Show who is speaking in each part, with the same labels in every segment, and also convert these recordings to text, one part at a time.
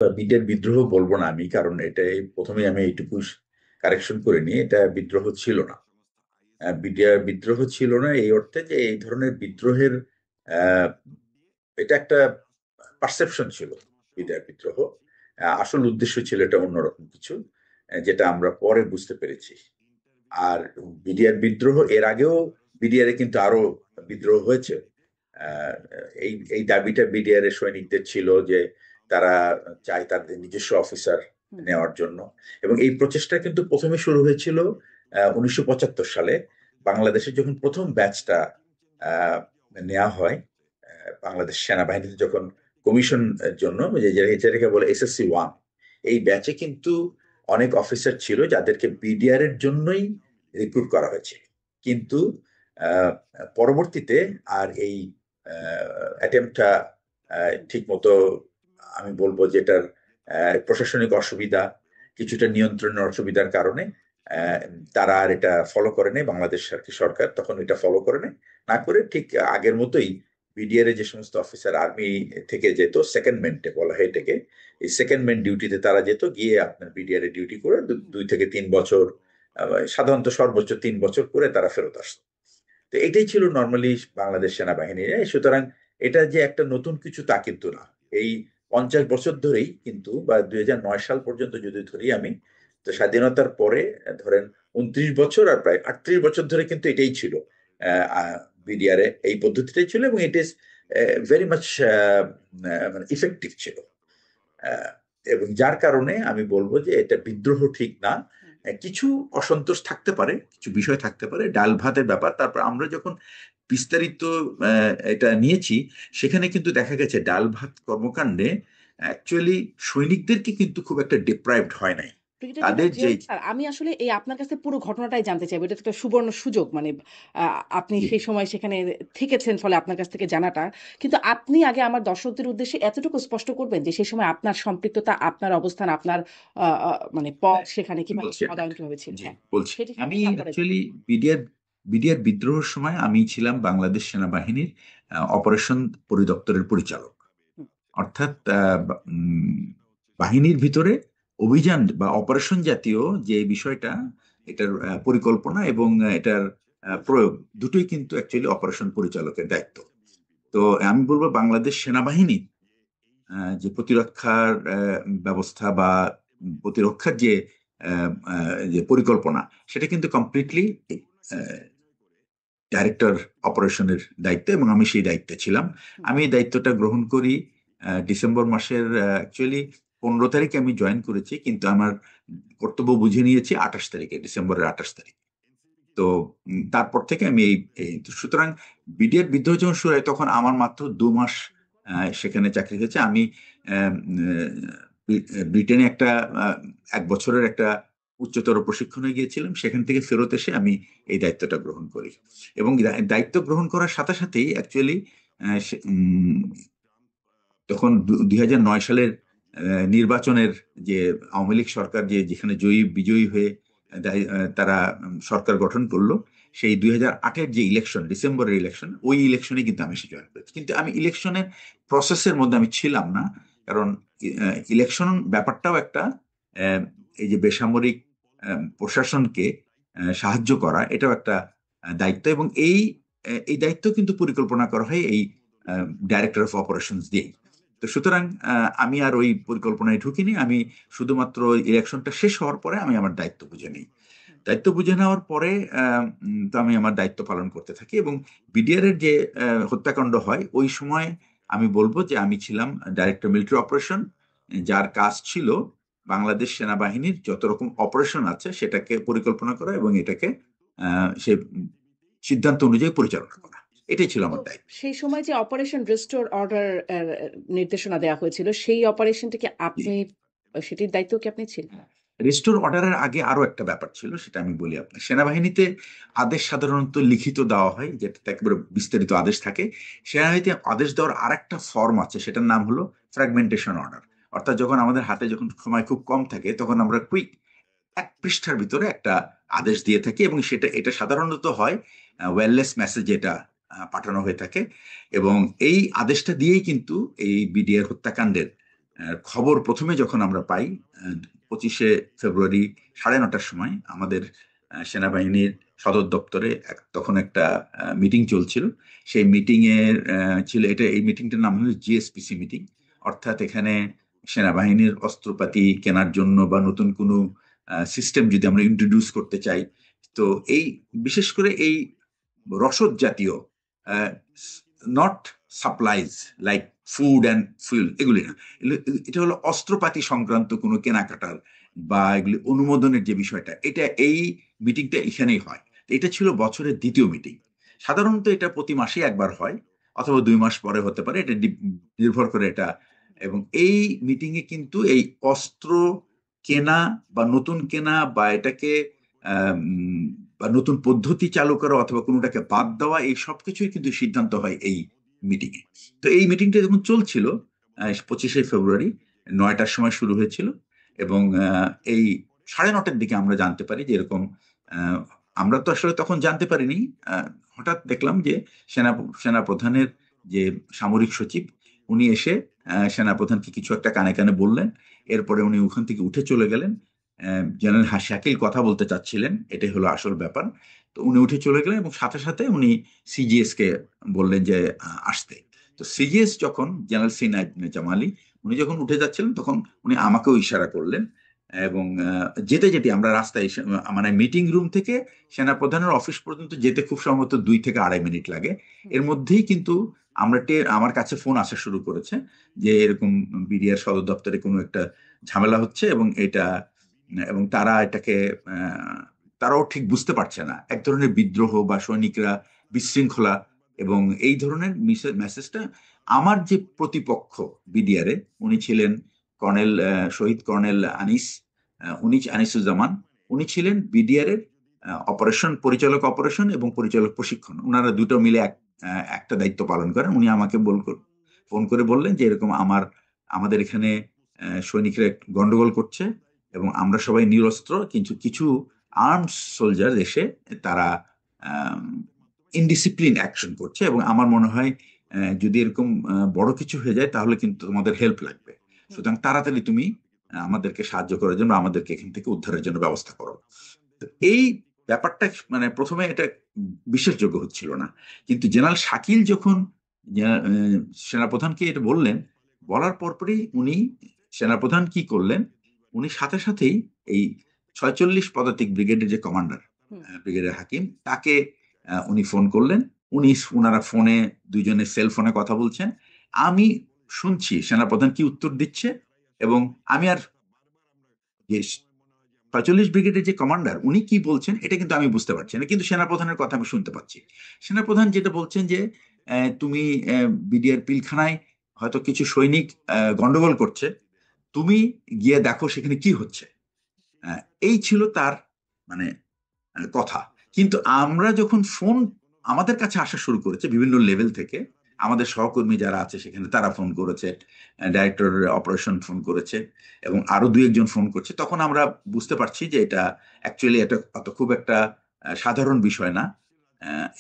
Speaker 1: বিটের বিদ্রোহ বলবো না আমি, কারণ এটাই প্রথমে আমি এইটুকু কারেকশন করে নিই, এটা বিদ্রোহ ছিল না। বিডিআর বিদ্রোহ ছিল না এই অর্থে যে এই ধরনের বিদ্রোহের আহ, এটা একটা পারসেপশন ছিল। বিডিআর বিদ্রোহ আসল উদ্দেশ্য ছিল এটা অন্যরকম কিছু, যেটা আমরা পরে বুঝতে পেরেছি। আর বিডিআর বিদ্রোহ এর আগেও বিডিআর এ কিন্তু আরো বিদ্রোহ হয়েছে। আহ, এই এই দাবিটা বিডিআর এর সৈনিকদের ছিল যে তারা চায় তাদের নিজস্ব অফিসার
Speaker 2: হুম,
Speaker 1: নেওয়ার জন্য। এবং এই প্রচেষ্টা কিন্তু প্রথমে শুরু হয়েছিল 1975 সালে, বাংলাদেশে যখন প্রথম ব্যাচটা নেওয়া হয়। বাংলাদেশ সেনাবাহিনীতে যখন কমিশন এর জন্য, যেটাকে বলে SSC 1, এই ব্যাচে কিন্তু অনেক অফিসার ছিল যাদেরকে বিডিআর এর জন্যই রিক্রুট করা হয়েছে। কিন্তু আহ, পরবর্তীতে আর এই অ্যাটেম্পটা ঠিক মতো, আমি বলবো যেটার প্রশাসনিক অসুবিধা, কিছুটা নিয়ন্ত্রণের অসুবিধার কারণে আহ, তারা আর এটা ফলো করে নেই। বাংলাদেশ আর কি সরকার তখন এটা ফলো করে নেই, না করে ঠিক আগের মতোই বিডিআর এর যে সমস্ত অফিসার আর্মি থেকে যেত, সেকেন্ডমেন্টে বলা হয় এটাকে, এই সেকেন্ডমেন্ট ডিউটিতে তারা যেত, গিয়ে আপনার বিডিআর এর ডিউটি করে
Speaker 2: হুম,
Speaker 1: 2 থেকে 3 বছর, সাধারণত সর্বোচ্চ 3 বছর করে তারা ফেরত আসতো। তো এটাই ছিল নর্মালি বাংলাদেশ সেনাবাহিনীর। সুতরাং এটা যে একটা নতুন কিছু তা কিন্তু না। এই 50 বছর ধরেই কিন্তু, বা 2009 সাল পর্যন্ত যদি ধরি আমি, তো স্বাধীনতার পরে ধরেন 29 বছর আর প্রায় 38 বছর ধরে কিন্তু এটাই ছিল। বিডিআর এ এই পদ্ধতিটাই ছিল, এবং ইট ইজ ভেরি মাচ মানে ইফেক্টিভ ছিল। আহ, এবং যার কারণে আমি বলবো যে এটা বিদ্রোহ ঠিক না।
Speaker 2: হুম।
Speaker 1: কিছু অসন্তোষ থাকতে পারে, কিছু বিষয় থাকতে পারে, ডাল ভাতের ব্যাপার। তারপর আমরা যখন বিস্তারিত এটা নিয়েছি, সেখানে কিন্তু দেখা গেছে ডাল ভাত কর্মকাণ্ডে অ্যাকচুয়ালি সৈনিকদেরকে কিন্তু খুব একটা ডিপ্রাইভড হয় নাই।
Speaker 2: ব্রিগেডিয়ার
Speaker 1: তাদের যে
Speaker 2: জিয়াউল স্যার, আমি আসলে এই আপনার কাছে পুরো ঘটনাটাই জানতে চাইবো। এটা তো একটা সুবর্ণ সুযোগ। মানে আপনি
Speaker 1: জি,
Speaker 2: সেই সময় সেখানে থেকেছেন, ফলে আপনার কাছ থেকে জানাটা। কিন্তু আপনি আগে আমার দর্শকদের উদ্দেশ্যে এতটুকু স্পষ্ট করবেন যে সেই সময় আপনার সম্পৃক্ততা, আপনার অবস্থান, আপনার মানে পদ সেখানে কিভাবে
Speaker 1: বলছি
Speaker 2: পদায়ন কিভাবে ছিল?
Speaker 1: জি
Speaker 2: হ্যাঁ,
Speaker 1: বলছি।
Speaker 2: সেটি
Speaker 1: আমি
Speaker 2: তারপরে জানবো।
Speaker 1: অ্যাকচুয়ালি বিডিআর বিডিআর বিদ্রোহের সময় আমি ছিলাম বাংলাদেশ সেনাবাহিনীর অপারেশন পরিদপ্তরের পরিচালক।
Speaker 2: হুম,
Speaker 1: অর্থাৎ বাহিনীর ভিতরে অভিযান বা অপারেশন জাতীয় যে বিষয়টা, এটার পরিকল্পনা এবং এটার প্রয়োগ, দুটোই কিন্তু অ্যাকচুয়ালি অপারেশন পরিচালকের দায়িত্ব। তো আমি বলবো বাংলাদেশ সেনাবাহিনী যে প্রতিরক্ষার ব্যবস্থা বা প্রতিরক্ষার যে পরিকল্পনা, সেটা কিন্তু কমপ্লিটলি ডাইরেক্টর অপারেশনের দায়িত্ব, এবং আমি সেই দায়িত্বে ছিলাম।
Speaker 2: হুম,
Speaker 1: আমি এই দায়িত্বটা গ্রহণ করি ডিসেম্বর মাসের অ্যাকচুয়ালি 15 তারিখে আমি জয়েন করেছি, কিন্তু আমার কর্তব্য বুঝে নিয়েছি 28 তারিখে, ডিসেম্বরের 28 তারিখ। তো তারপর থেকে আমি তো সুতরাং বিডিআর বিদ্রোহ যখন শুরু হয় তখন আমার মাত্র 2 মাস সেখানে চাকরি হয়েছে। আমি আহ, ব্রিটেনে একটা 1 বছরের একটা উচ্চতর প্রশিক্ষণে গিয়েছিলাম, সেখান থেকে ফেরত এসে আমি এই দায়িত্বটা গ্রহণ করি। এবং দায়িত্ব গ্রহণ করার সাথে সাথেই অ্যাকচুয়ালি তখন 2009 সালের নির্বাচনের যে আওয়ামী লীগ সরকার যেখানে বিজয়ী হয়ে তারা সরকার গঠন করলো, সেই 2008-এর যে ইলেকশন, ডিসেম্বরের ইলেকশন, ওই ইলেকশনে কিন্তু আমি জয়েন করেছি। কিন্তু আমি ইলেকশনের প্রসেসের মধ্যে আমি ছিলাম না, কারণ ইলেকশন ব্যাপারটাও একটা আহ, এই যে বেসামরিক প্রশাসনকে সাহায্য করা, এটাও একটা দায়িত্ব। এবং এই দায়িত্ব কিন্তু পরিকল্পনা করা হয় এই ডাইরেক্টর অফ অপারেশনস দিয়ে। তো সুতরাং আমি আর ওই পরিকল্পনায় ঢুকিনি। আমি শুধুমাত্র ইলেকশনটা শেষ হওয়ার পরে আমি আমার দায়িত্ব বুঝে নিই।
Speaker 2: হুম।
Speaker 1: দায়িত্ব বুঝে নেওয়ার পরে তো আমি আমার দায়িত্ব পালন করতে থাকি। এবং বিডিআর এর যে হত্যাকাণ্ড হয় ওই সময় আমি বলবো যে আমি ছিলাম ডাইরেক্টর মিলিটারি অপারেশন, যার কাজ ছিল বাংলাদেশ সেনাবাহিনীর যত রকম অপারেশন আছে সেটাকে পরিকল্পনা করা এবং এটাকে সে সিদ্ধান্ত অনুযায়ী পরিচালনা করা। এটাই ছিল
Speaker 2: তো
Speaker 1: আমার দায়িত্ব।
Speaker 2: সেই সময় যে অপারেশন রিস্টোর অর্ডার নির্দেশনা দেওয়া হয়েছিল, সেই অপারেশনটা কি আপনি, সেটির দায়িত্ব কি আপনি ছিলেন?
Speaker 1: রেস্টোর অর্ডারের আগে আরো একটা ব্যাপার ছিল, সেটা আমি বলি আপনার। সেনাবাহিনীতে আদেশ সাধারণত লিখিত দেওয়া হয়, যেটাতে একেবারে বিস্তারিত আদেশ থাকে। সেনাবাহিনীতে আদেশ দেওয়ার আরেকটা ফর্ম আছে, সেটার নাম হলো ফ্র্যাগমেন্টেশন অর্ডার। অর্থাৎ যখন আমাদের হাতে যখন সময় খুব কম থাকে, তখন আমরা কুইক 1 পৃষ্ঠার ভিতরে একটা আদেশ দিয়ে থাকি, এবং এটা সাধারণত হয় ওয়্যারলেস মেসেজ, যেটা পাঠানো হয়ে থাকে। এবং এই আদেশটা দিয়েই কিন্তু এই বিডিআর হত্যাকাণ্ডের খবর প্রথমে যখন আমরা পাই 25শে ফেব্রুয়ারি 9:30টার সময় আমাদের সেনাবাহিনীর সদর দপ্তরে তখন একটা মিটিং চলছিল। সেই মিটিং এর ছিল এটা, এই মিটিংটার নাম হলো জিএসপিসি মিটিং। অর্থাৎ এখানে সেনাবাহিনীর অস্ত্রপাতি কেনার জন্য বা নতুন কোনো সিস্টেম যদি আমরা ইন্ট্রোডিউস করতে চাই, তো এই বিশেষ করে এই রসদ জাতীয়, not supplies like food and fuel, এগুলি না, এটা হলো অস্ত্রপাতি সংক্রান্ত কোনো কেনাকাটার বা এগুলি অনুমোদনের যে বিষয়টা, এটা এই মিটিংটা এখানেই হয়। এটা ছিল বছরের দ্বিতীয় মিটিং। সাধারণত এটা প্রতি মাসে একবার হয়, অথবা 2 মাস পরে হতে পারে, এটা নির্ভর করে এটা। এবং এই মিটিং এ কিন্তু এই অস্ত্র কেনা বা নতুন কেনা বা এটাকে বা নতুন পদ্ধতি চালু করা অথবা কোনোটাকে বাদ দেওয়া, এই সবকিছুই কিন্তু সিদ্ধান্ত হয় এই মিটিং এ। তো এই মিটিংটা যখন চলছিল 25শে ফেব্রুয়ারি 9টার সময় শুরু হয়েছিল, এবং এই 9:30টার দিকে আমরা জানতে পারি যে এরকম, আহ, আমরা তো আসলে তখন জানতে পারিনি। হঠাৎ দেখলাম যে সেনা সেনাপ্রধানের যে সামরিক সচিব, উনি এসে সেনাপ্রধানকে কিছু একটা কানে কানে বললেন। এরপরে উনি ওখান থেকে উঠে চলে গেলেন। জেনারেল শাকিল কথা বলতে চাচ্ছিলেন, এটাই হলো আসল ব্যাপার। তো উনি উঠে চলে গেলেন এবং সাথে সাথে উনি সিজিএস কে বললেন যে আসতে। তো সিজিএস যখন জেনারেল সিনা ইবনে জামালি, উনি যখন উঠে যাচ্ছিলেন তখন উনি আমাকেও ইশারা করলেন। এবং যেতে যেতে আমরা রাস্তায় মানে মিটিং রুম থেকে সেনাপ্রধানের অফিস পর্যন্ত যেতে খুব সম্ভবত 2 থেকে 2.5 মিনিট লাগে। এর মধ্যেই কিন্তু আমার কাছে ফোন আসা শুরু করেছে যে এরকম বিডিআর সদর দপ্তরে কোনো একটা ঝামেলা হচ্ছে, এবং তারা এটাকে তারাও ঠিক বুঝতে পারছে না, এক ধরনের বিদ্রোহ বা সৈনিকরা বিশৃঙ্খলা। এবং এই ধরনের মেসেজটা আমার যে প্রতিপক্ষ বিডিআরে, উনি ছিলেন কর্নেল শহীদ কর্নেল আনিস, উনি আনিসুজ্জামান, উনি ছিলেন বিডিআর এর অপারেশন পরিচালক, অপারেশন এবং পরিচালক প্রশিক্ষণ, ওনারা দুটো মিলে একটা দায়িত্ব পালন করেন। উনি আমাকে ফোন করে বললেন যে এরকম আমাদের এখানে সৈনিকরা গন্ডগোল করছে এবং আমরা সবাই নিরস্ত্র, কিন্তু কিছু আর্মড সোলজার এসে তারা ইনডিসিপ্লিন অ্যাকশন করছে, এবং আমার মনে হয় যদি এরকম বড় কিছু হয়ে যায় তাহলে কিন্তু তোমাদের হেল্প লাগবে। সুতরাং তাড়াতাড়ি তুমি আমাদেরকে সাহায্য করার জন্য, আমাদেরকে এখান থেকে উদ্ধারের জন্য ব্যবস্থা করো। তো এই ব্যাপারটা মানে প্রথমে এটা বিশ্বাসযোগ্য হচ্ছিল না, কিন্তু জেনারেল শাকিল যখন সেনাপ্রধানকে এটা বললেন, বলার পরপরই উনি, সেনাপ্রধান কি করলেন, উনি সাথে সাথেই এই 46 পদাতিক ব্রিগেডের যে কমান্ডার, ব্রিগেডের হাকিম, তাকে উনি ফোন করলেন। ওনারা ফোনে দুজনে সেল ফোনে কথা বলছেন। আমি শুনছি সেনাপ্রধান কি উত্তর দিচ্ছে, এবং আমি আর যে 46 ব্রিগেডের যে কমান্ডার উনি কি বলছেন এটা কিন্তু আমি বুঝতে পারছি না, কিন্তু সেনাপ্রধানের কথা আমি শুনতে পাচ্ছি। সেনাপ্রধান যেটা বলছেন যে তুমি বিডিআর পিলখানায় হয়তো কিছু সৈনিক গন্ডগোল করছে, তুমি গিয়ে দেখো সেখানে কি হচ্ছে। এই ছিল তার মানে কথা। কিন্তু আমরা যখন ফোন আমাদের কাছে আসা শুরু করেছে বিভিন্ন লেভেল থেকে, আমাদের সহকর্মী যারা আছে সেখানে তারা ফোন করেছে, ডাইরেক্টর অপারেশন ফোন করেছে, এবং আরো 2-1 জন ফোন করছে, তখন আমরা বুঝতে পারছি যে এটা অ্যাকচুয়ালি এটা অত খুব একটা সাধারণ বিষয় না,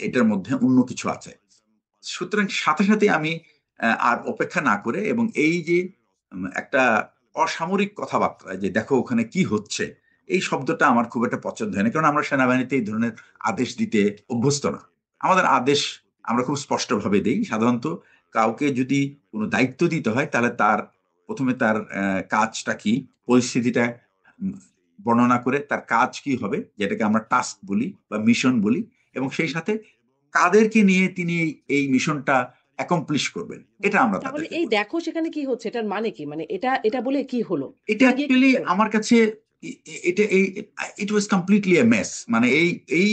Speaker 1: এটার মধ্যে অন্য কিছু আছে। সুতরাং সাথে সাথে আমি আর অপেক্ষা না করে, এবং এই যে একটা অসামরিক কথাবার্তা যে দেখো ওখানে কি হচ্ছে, এই শব্দটা আমার খুব একটা পছন্দ হয় না, কারণ আমরা সেনাবাহিনীতে এই ধরনের আদেশ দিতে অভ্যস্ত না। আমাদের আদেশ আমরা খুব স্পষ্টভাবে দেই। সাধারণত কাউকে যদি কোনো দায়িত্ব দিতে হয় তাহলে প্রথমে তার কাজটা কি, পরিস্থিতিটা উম, বর্ণনা করে তার কাজ কি হবে, যেটাকে আমরা টাস্ক বলি বা মিশন বলি, এবং সেই সাথে কাদেরকে নিয়ে তিনি এই মিশনটা অ্যাকমপ্লিশ করবেন, এটা আমরা
Speaker 2: তাহলে
Speaker 1: তাদেরকে
Speaker 2: এই
Speaker 1: বলি।
Speaker 2: দেখো সেখানে কি হচ্ছে এটার মানে কি, মানে এটা এটা বলে কি হলো?
Speaker 1: এটা
Speaker 2: তিনি গিয়ে কি
Speaker 1: অ্যাকচুয়ালি
Speaker 2: করলেন?
Speaker 1: আমার কাছে এটা এই ইট ওয়াজ কমপ্লিটলি এ মেস, মানে এই এই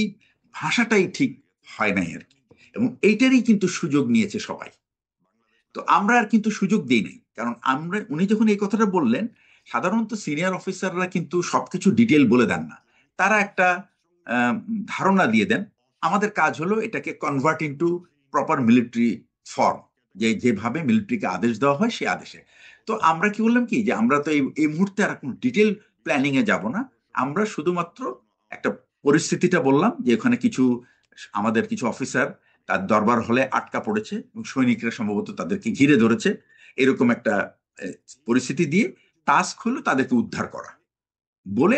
Speaker 1: ভাষাটাই ঠিক হয় নাই আর কি। এবং এইটারই কিন্তু সুযোগ নিয়েছে সবাই। তো আমরা আর কিন্তু সুযোগ দিই নাই, কারণ উনি যখন এই কথাটা বললেন, সাধারণত সিনিয়র অফিসাররা কিন্তু সবকিছু ডিটেল বলে দেন না, তারা একটা আহ, ধারণা দিয়ে দেন। আমাদের কাজ হলো এটাকে convert into proper military form, যে যেভাবে মিলিটারিকে আদেশ দেওয়া হয় সেই আদেশে। তো আমরা কি বললাম কি, যে আমরা তো এই মুহূর্তে আর কোনো ডিটেল প্ল্যানিং এ যাব না, আমরা শুধুমাত্র একটা পরিস্থিতিটা বললাম যে ওখানে আমাদের কিছু অফিসার তার দরবার হলে আটকা পড়েছে এবং সৈনিকরা সম্ভবত তাদেরকে ঘিরে ধরেছে, এরকম একটা পরিস্থিতি দিয়ে টাস্ক হলো তাদেরকে উদ্ধার করা বলে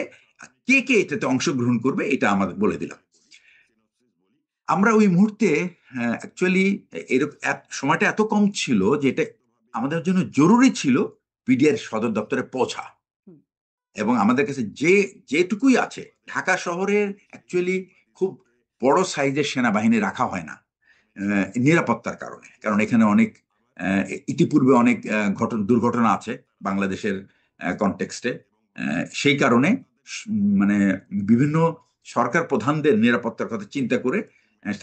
Speaker 1: কে কে এটাতে অংশগ্রহণ করবে এটা আমাদের বলে দিলাম। আমরা ওই মুহূর্তে অ্যাকচুয়ালি এরকম সময়টা এত কম ছিল যে এটা আমাদের জন্য জরুরি ছিল বিডিআর সদর দপ্তরে পৌঁছা।
Speaker 2: হুম।
Speaker 1: এবং আমাদের কাছে যেটুকুই আছে, ঢাকা শহরের অ্যাকচুয়ালি খুব বড় সাইজের সেনাবাহিনী রাখা হয় না নিরাপত্তার কারণে, কারণ এখানে অনেক ইতিপূর্বে অনেক দুর্ঘটনা আছে বাংলাদেশের কনটেক্সটে। সেই কারণে মানে বিভিন্ন সরকার প্রধানদের নিরাপত্তার কথা চিন্তা করে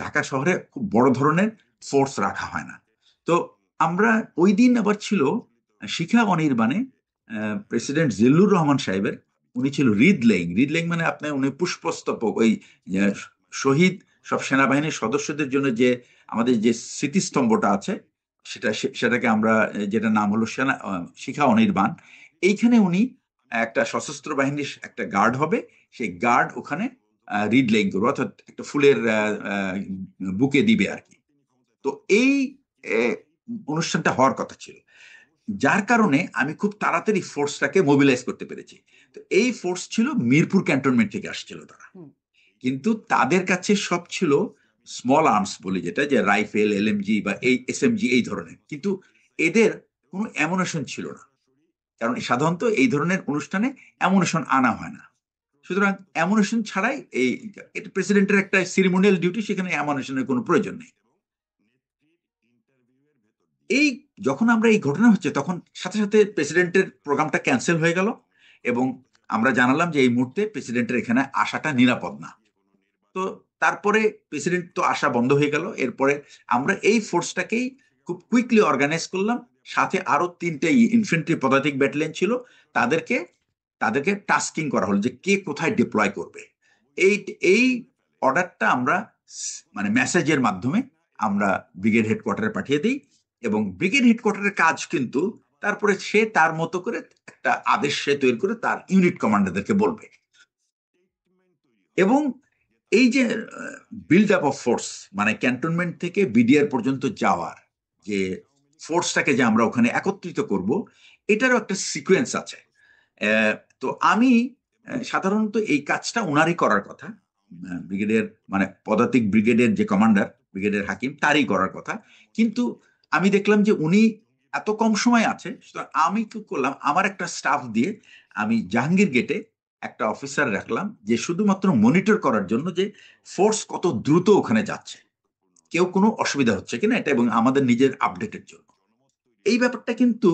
Speaker 1: ঢাকা শহরে খুব বড় ধরনের ফোর্স রাখা হয় না। তো আমরা ওই দিন আবার ছিল শিখা অনির্বাণে প্রেসিডেন্ট জিল্লুর রহমান সাহেবের, উনি ছিল রিড লেইং মানে আপনার উনি পুষ্পস্তবক, ওই শহীদ সব সেনাবাহিনীর সদস্যদের জন্য যে আমাদের যে স্মৃতিস্তম্ভটা আছে সেটাকে আমরা যেটা নাম হলো শিখা অনির্বাণ, এইখানে উনি একটা সশস্ত্র বাহিনীর একটা গার্ড হবে, সেই গার্ড ওখানে রিড লেইং করবে, অর্থাৎ একটা ফুলের বুকে দিবে আর কি। তো এই অনুষ্ঠানটা হওয়ার কথা ছিল, যার কারণে আমি খুব তাড়াতাড়ি ফোর্সটাকে মোবিলাইজ করতে পেরেছি। তো এই ফোর্স ছিল মিরপুর ক্যান্টনমেন্ট থেকে আসছিল তারা, কিন্তু তাদের কাছে সব ছিল স্মল আর্মস বলি যেটা, যে রাইফেল, এলএমজি বা এই এসএমজি এই ধরনের, কিন্তু এদের কোনো অ্যামুনেশন ছিল না, কারণ সাধারণত এই ধরনের অনুষ্ঠানে অ্যামুনেশন আনা হয় না। সুতরাং অ্যামুনেশন ছাড়াই এটা প্রেসিডেন্টের একটা সিরিমোনিয়াল ডিউটি, সেখানে অ্যামুনেশনের কোনো প্রয়োজন নেই। এই যখন আমরা এই ঘটনা হচ্ছে তখন সাথে সাথে প্রেসিডেন্টের প্রোগ্রামটা ক্যান্সেল হয়ে গেল এবং আমরা জানালাম যে এই মুহূর্তে প্রেসিডেন্টের এখানে আসাটা নিরাপদ না। তো তারপরে প্রেসিডেন্ট তো আসা বন্ধ হয়ে গেল। এরপরে আমরা এই ফোর্সটাকেই খুব কুইকলি অর্গানাইজ করলাম, সাথে আরো 3টে ইনফেন্ট্রি পদাতিক ব্যাটালিয়ন ছিল, তাদেরকে তাদেরকে টাস্কিং করা হলো যে কে কোথায় ডিপ্লয় করবে। এই এই অর্ডারটা আমরা মানে মেসেজের মাধ্যমে আমরা ব্রিগেড হেডকোয়ার্টারে পাঠিয়ে দিই, এবং ব্রিগেড হেডকোয়ার্টারের কাজ কিন্তু তারপরে সে তার মতো করে একটা আদেশ সে তৈরি করে তার ইউনিট কমান্ডারদেরকে বলবে। এবং এই যে বিল্ড আপ অফ ফোর্স, মানে ক্যান্টনমেন্ট থেকে বিডিআর পর্যন্ত যাওয়ার যে ফোর্সটাকে যে আমরা ওখানে একত্রিত করব, এটারও একটা সিকোয়েন্স আছে। তো আমি সাধারণত এই কাজটা ওনারই করার কথা, ব্রিগেডের মানে পদাতিক ব্রিগেডের যে কমান্ডার ব্রিগেডের হাকিম তারই করার কথা, কিন্তু আমি দেখলাম যে উনি এত কম সময় আছে, আমি কি করলাম, আমার একটা স্টাফ দিয়ে আমি জাহাঙ্গীর গেটে একটা অফিসার রাখলাম যে শুধুমাত্র মনিটর করার জন্য যে ফোর্স কত দ্রুত ওখানে যাচ্ছে, কেউ কোনো অসুবিধা হচ্ছে কিনা এটা, এবং আমাদের নিজের আপডেটের জন্য। এই ব্যাপারটা কিন্তু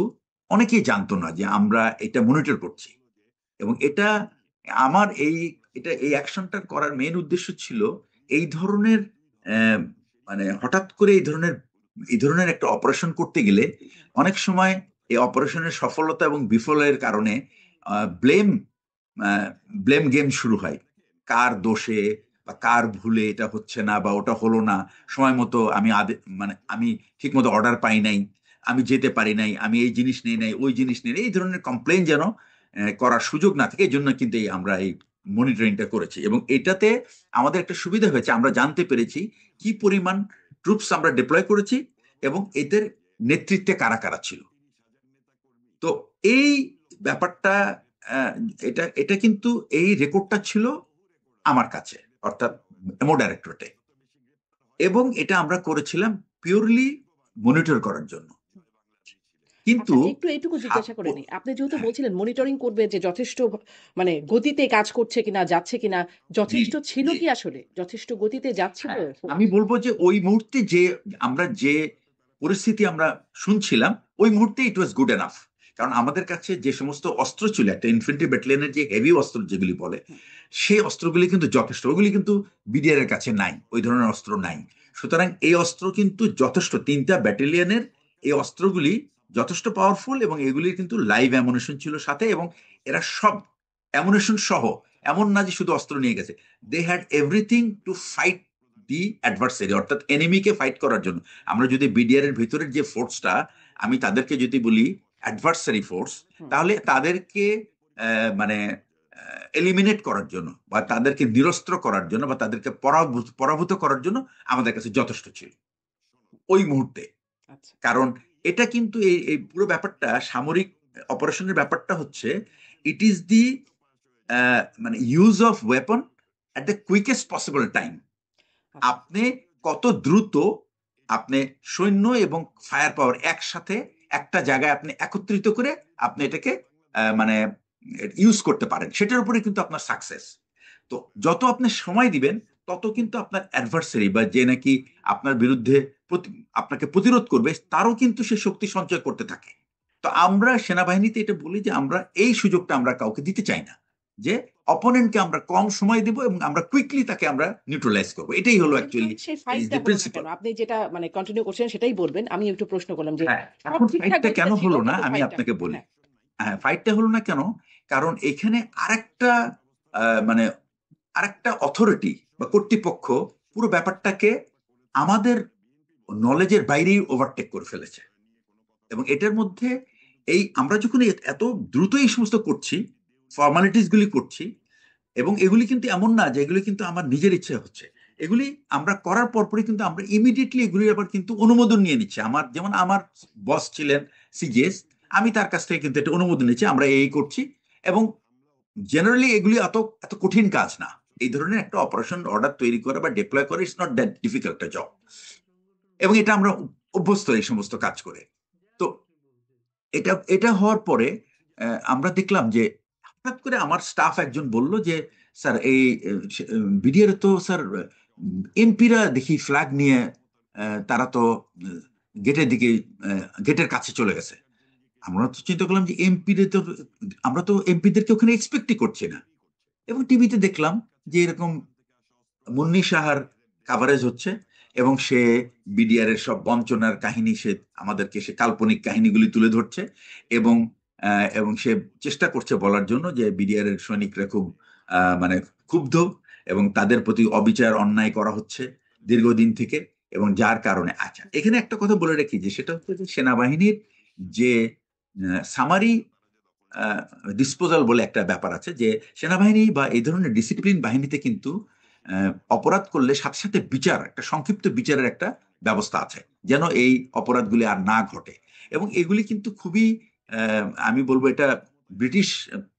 Speaker 1: অনেকেই জানতো না যে আমরা এটা মনিটর করছি। এবং এটা আমার এই অ্যাকশনটা করার মেইন উদ্দেশ্য ছিল এই ধরনের মানে হঠাৎ করে এই ধরনের একটা অপারেশন করতে গেলে অনেক সময় এই অপারেশনের সফলতা এবং বিফলের কারণে ব্লেম ব্লেম গেম শুরু হয়, কার দোষে বা কার ভুলে এটা হচ্ছে না বা ওটা হলো না, সময় মতো মানে আমি ঠিক মতো অর্ডার পাই নাই, আমি যেতে পারি নাই, আমি এই জিনিস নেই নাই, ওই জিনিস নেই, এই ধরনের কমপ্লেন যেন করার সুযোগ না থাকে, এই জন্য কিন্তু আমরা এই মনিটরিংটা করেছি। এবং এটাতে আমাদের একটা সুবিধা হয়েছে, আমরা জানতে পেরেছি কি পরিমাণ ট্রুপস আমরা ডিপ্লয় করেছি এবং এদের নেতৃত্বে কারা কারা ছিল। তো এই ব্যাপারটা এটা এটা কিন্তু এই রেকর্ডটা ছিল আমার কাছে, অর্থাৎ এমও ডাইরেক্টরেটে, এবং এটা আমরা করেছিলাম পিওরলি মনিটর করার জন্য। কিন্তু
Speaker 2: আচ্ছা, একটু এইটুকু জিজ্ঞাসা করে নিই। আপনি যেহেতু
Speaker 1: হ্যাঁ,
Speaker 2: বলছিলেন মনিটরিং করবে যে যথেষ্ট মানে গতিতে কাজ করছে কিনা, যাচ্ছে কিনা,
Speaker 1: জি
Speaker 2: যথেষ্ট ছিল
Speaker 1: জি
Speaker 2: কি আসলে? যথেষ্ট গতিতে যাচ্ছিল
Speaker 1: হ্যাঁ, আমি
Speaker 2: ফোর্স?
Speaker 1: বলবো যে ওই মুহূর্তে আমরা যে পরিস্থিতি আমরা শুনছিলাম, ওই মুহূর্তে ইট ওয়াজ গুড এনাফ। কারণ আমাদের কাছে যে সমস্ত অস্ত্র ছিল, একটা ইনফেন্ট্রি ব্যাটালিয়নের যে হেভি অস্ত্র যেগুলি বলে,
Speaker 2: হুম,
Speaker 1: সেই অস্ত্রগুলি কিন্তু যথেষ্ট, ওগুলি কিন্তু বিডিআর এর কাছে নাই, ওই ধরনের অস্ত্র নাই। সুতরাং এই অস্ত্র কিন্তু যথেষ্ট, 3টা ব্যাটালিয়নের এই অস্ত্রগুলি যথেষ্ট পাওয়ারফুল, এবং এগুলির কিন্তু লাইভ অ্যামুনেশন ছিল সাথে, এবং এরা সব অ্যামুনেশন সহ, এমন না যে শুধু অস্ত্র নিয়ে গেছে, they had everything to fight the adversary, অর্থাৎ এনিমিকে ফাইট করার জন্য। আমরা যদি বিডিআর এর ভিতরের যে ফোর্সটা, আমি তাদেরকে যদি বলি অ্যাডভার্সারি ফোর্স,
Speaker 2: হুম।
Speaker 1: তাহলে তাদেরকে মানে এলিমিনেট করার জন্য বা তাদেরকে নিরস্ত্র করার জন্য বা তাদেরকে পরাভূত করার জন্য আমাদের কাছে যথেষ্ট ছিল ওই মুহূর্তে।
Speaker 2: আচ্ছা।
Speaker 1: কারণ এটা কিন্তু এই এই পুরো ব্যাপারটা সামরিক অপারেশনের ব্যাপারটা হচ্ছে ইট ইজ দি মানে use of weapon at the quickest possible time.
Speaker 2: আচ্ছা।
Speaker 1: আপনি কত দ্রুত আপনি সৈন্য এবং ফায়ার পাওয়ার একসাথে একটা জায়গায় আপনি একত্রিত করে আপনি এটাকে মানে ইউজ করতে পারেন, সেটার উপরে কিন্তু আপনার সাকসেস। তো যত আপনি সময় দিবেন তত কিন্তু আপনার অ্যাডভার্সারি বা যে নাকি আপনার বিরুদ্ধে আপনাকে প্রতিরোধ করবে তারও কিন্তু সে শক্তি সঞ্চয় করতে থাকে। তো আমরা সেনাবাহিনীতে এটা বলি যে আমরা এই সুযোগটা আমরা কাউকে দিতে চাই না, যে অপোনেন্টকে আমরা কম সময় দিব এবং আমরা কুইকলি তাকে আমরা নিউট্রালাইজ করবো। এটাই হলো অ্যাকচুয়ালি
Speaker 2: সেই
Speaker 1: ইজ
Speaker 2: ফাইটটা
Speaker 1: দ্য
Speaker 2: হলো না কেন?
Speaker 1: প্রিন্সিপাল।
Speaker 2: আপনি যেটা মানে কন্টিনিউ করছেন সেটাই বলবেন। আমি একটু প্রশ্ন করলাম যে
Speaker 1: হ্যাঁ,
Speaker 2: সব
Speaker 1: এখন
Speaker 2: ঠিকঠাক
Speaker 1: ফাইটটা কেন
Speaker 2: বলতে ছিল
Speaker 1: হলো না
Speaker 2: কিন্তু
Speaker 1: আমি
Speaker 2: ফাইটটা
Speaker 1: আপনাকে বলি।
Speaker 2: হ্যাঁ,
Speaker 1: হ্যাঁ, ফাইটটা হলো না কেন, কারণ এখানে আরেকটা মানে আরেকটা অথরিটি বা কর্তৃপক্ষ পুরো ব্যাপারটাকে আমাদের নলেজের বাইরেই ওভারটেক করে ফেলেছে। এবং এটার মধ্যে এই আমরা যখন এত দ্রুত এই সমস্ত করছি, ফর্মালিটিস গুলি করছি, এবং এগুলি কিন্তু এমন না যে এগুলি কিন্তু আমার নিজের ইচ্ছে হচ্ছে, এগুলি আমরা করার পরপরই কিন্তু আমরা ইমিডিয়েটলি এগুলি আবার কিন্তু অনুমোদন নিয়ে নিচ্ছি। আমার যেমন আমার বস ছিলেন সিজিএস, আমি তার কাছ থেকে কিন্তু একটা অনুমোদন নিচ্ছি আমরা এই করছি। এবং জেনারেলি এগুলি এত এত কঠিন কাজ না, এই ধরনের একটা অপারেশন অর্ডার তৈরি করা বা ডিপ্লয় করা ইটস নট দ্যাট ডিফিকাল্ট একটা জব, এবং এটা আমরা অভ্যস্ত এই সমস্ত কাজ করে। তো এটা এটা হওয়ার পরে আমরা দেখলাম যে হঠাৎ করে আমার স্টাফ একজন বলল যে স্যার এই বিডিআর তো স্যার এমপিরা দেখি ফ্ল্যাগ নিয়ে তারা তো গেটের দিকে গেটের কাছে চলে গেছে। আমরা তো চিন্তা করলাম যে এমপিদের তো আমরা তো এমপিদেরকে ওখানে এক্সপেক্টই করছি না। এবং টিভিতে দেখলাম যে এরকম মুন্নি সাহার কাভারেজ হচ্ছে, এবং সে বিডিআর এর সব বঞ্চনার কাহিনী সে আমাদেরকে সে কাল্পনিক কাহিনীগুলি তুলে ধরছে। এবং এবং সে চেষ্টা করছে বলার জন্য যে বিডিআর এর সৈনিকরা খুব মানে ক্ষুব্ধ এবং তাদের প্রতি অবিচার অন্যায় করা হচ্ছে দীর্ঘদিন থেকে, এবং যার কারণে আচ্ছা এখানে একটা কথা বলে রাখি যে সেটা হচ্ছে যে সেনাবাহিনীর যে সামারি ডিসপোজাল বলে একটা ব্যাপার আছে, যে সেনাবাহিনী বা এই ধরনের ডিসিপ্লিন বাহিনীতে কিন্তু অপরাধ করলে সাথে সাথে বিচার, একটা সংক্ষিপ্ত বিচারের একটা ব্যবস্থা আছে যেন এই অপরাধগুলি আর না ঘটে। এবং এগুলি কিন্তু খুবই আমি বলবো এটা ব্রিটিশ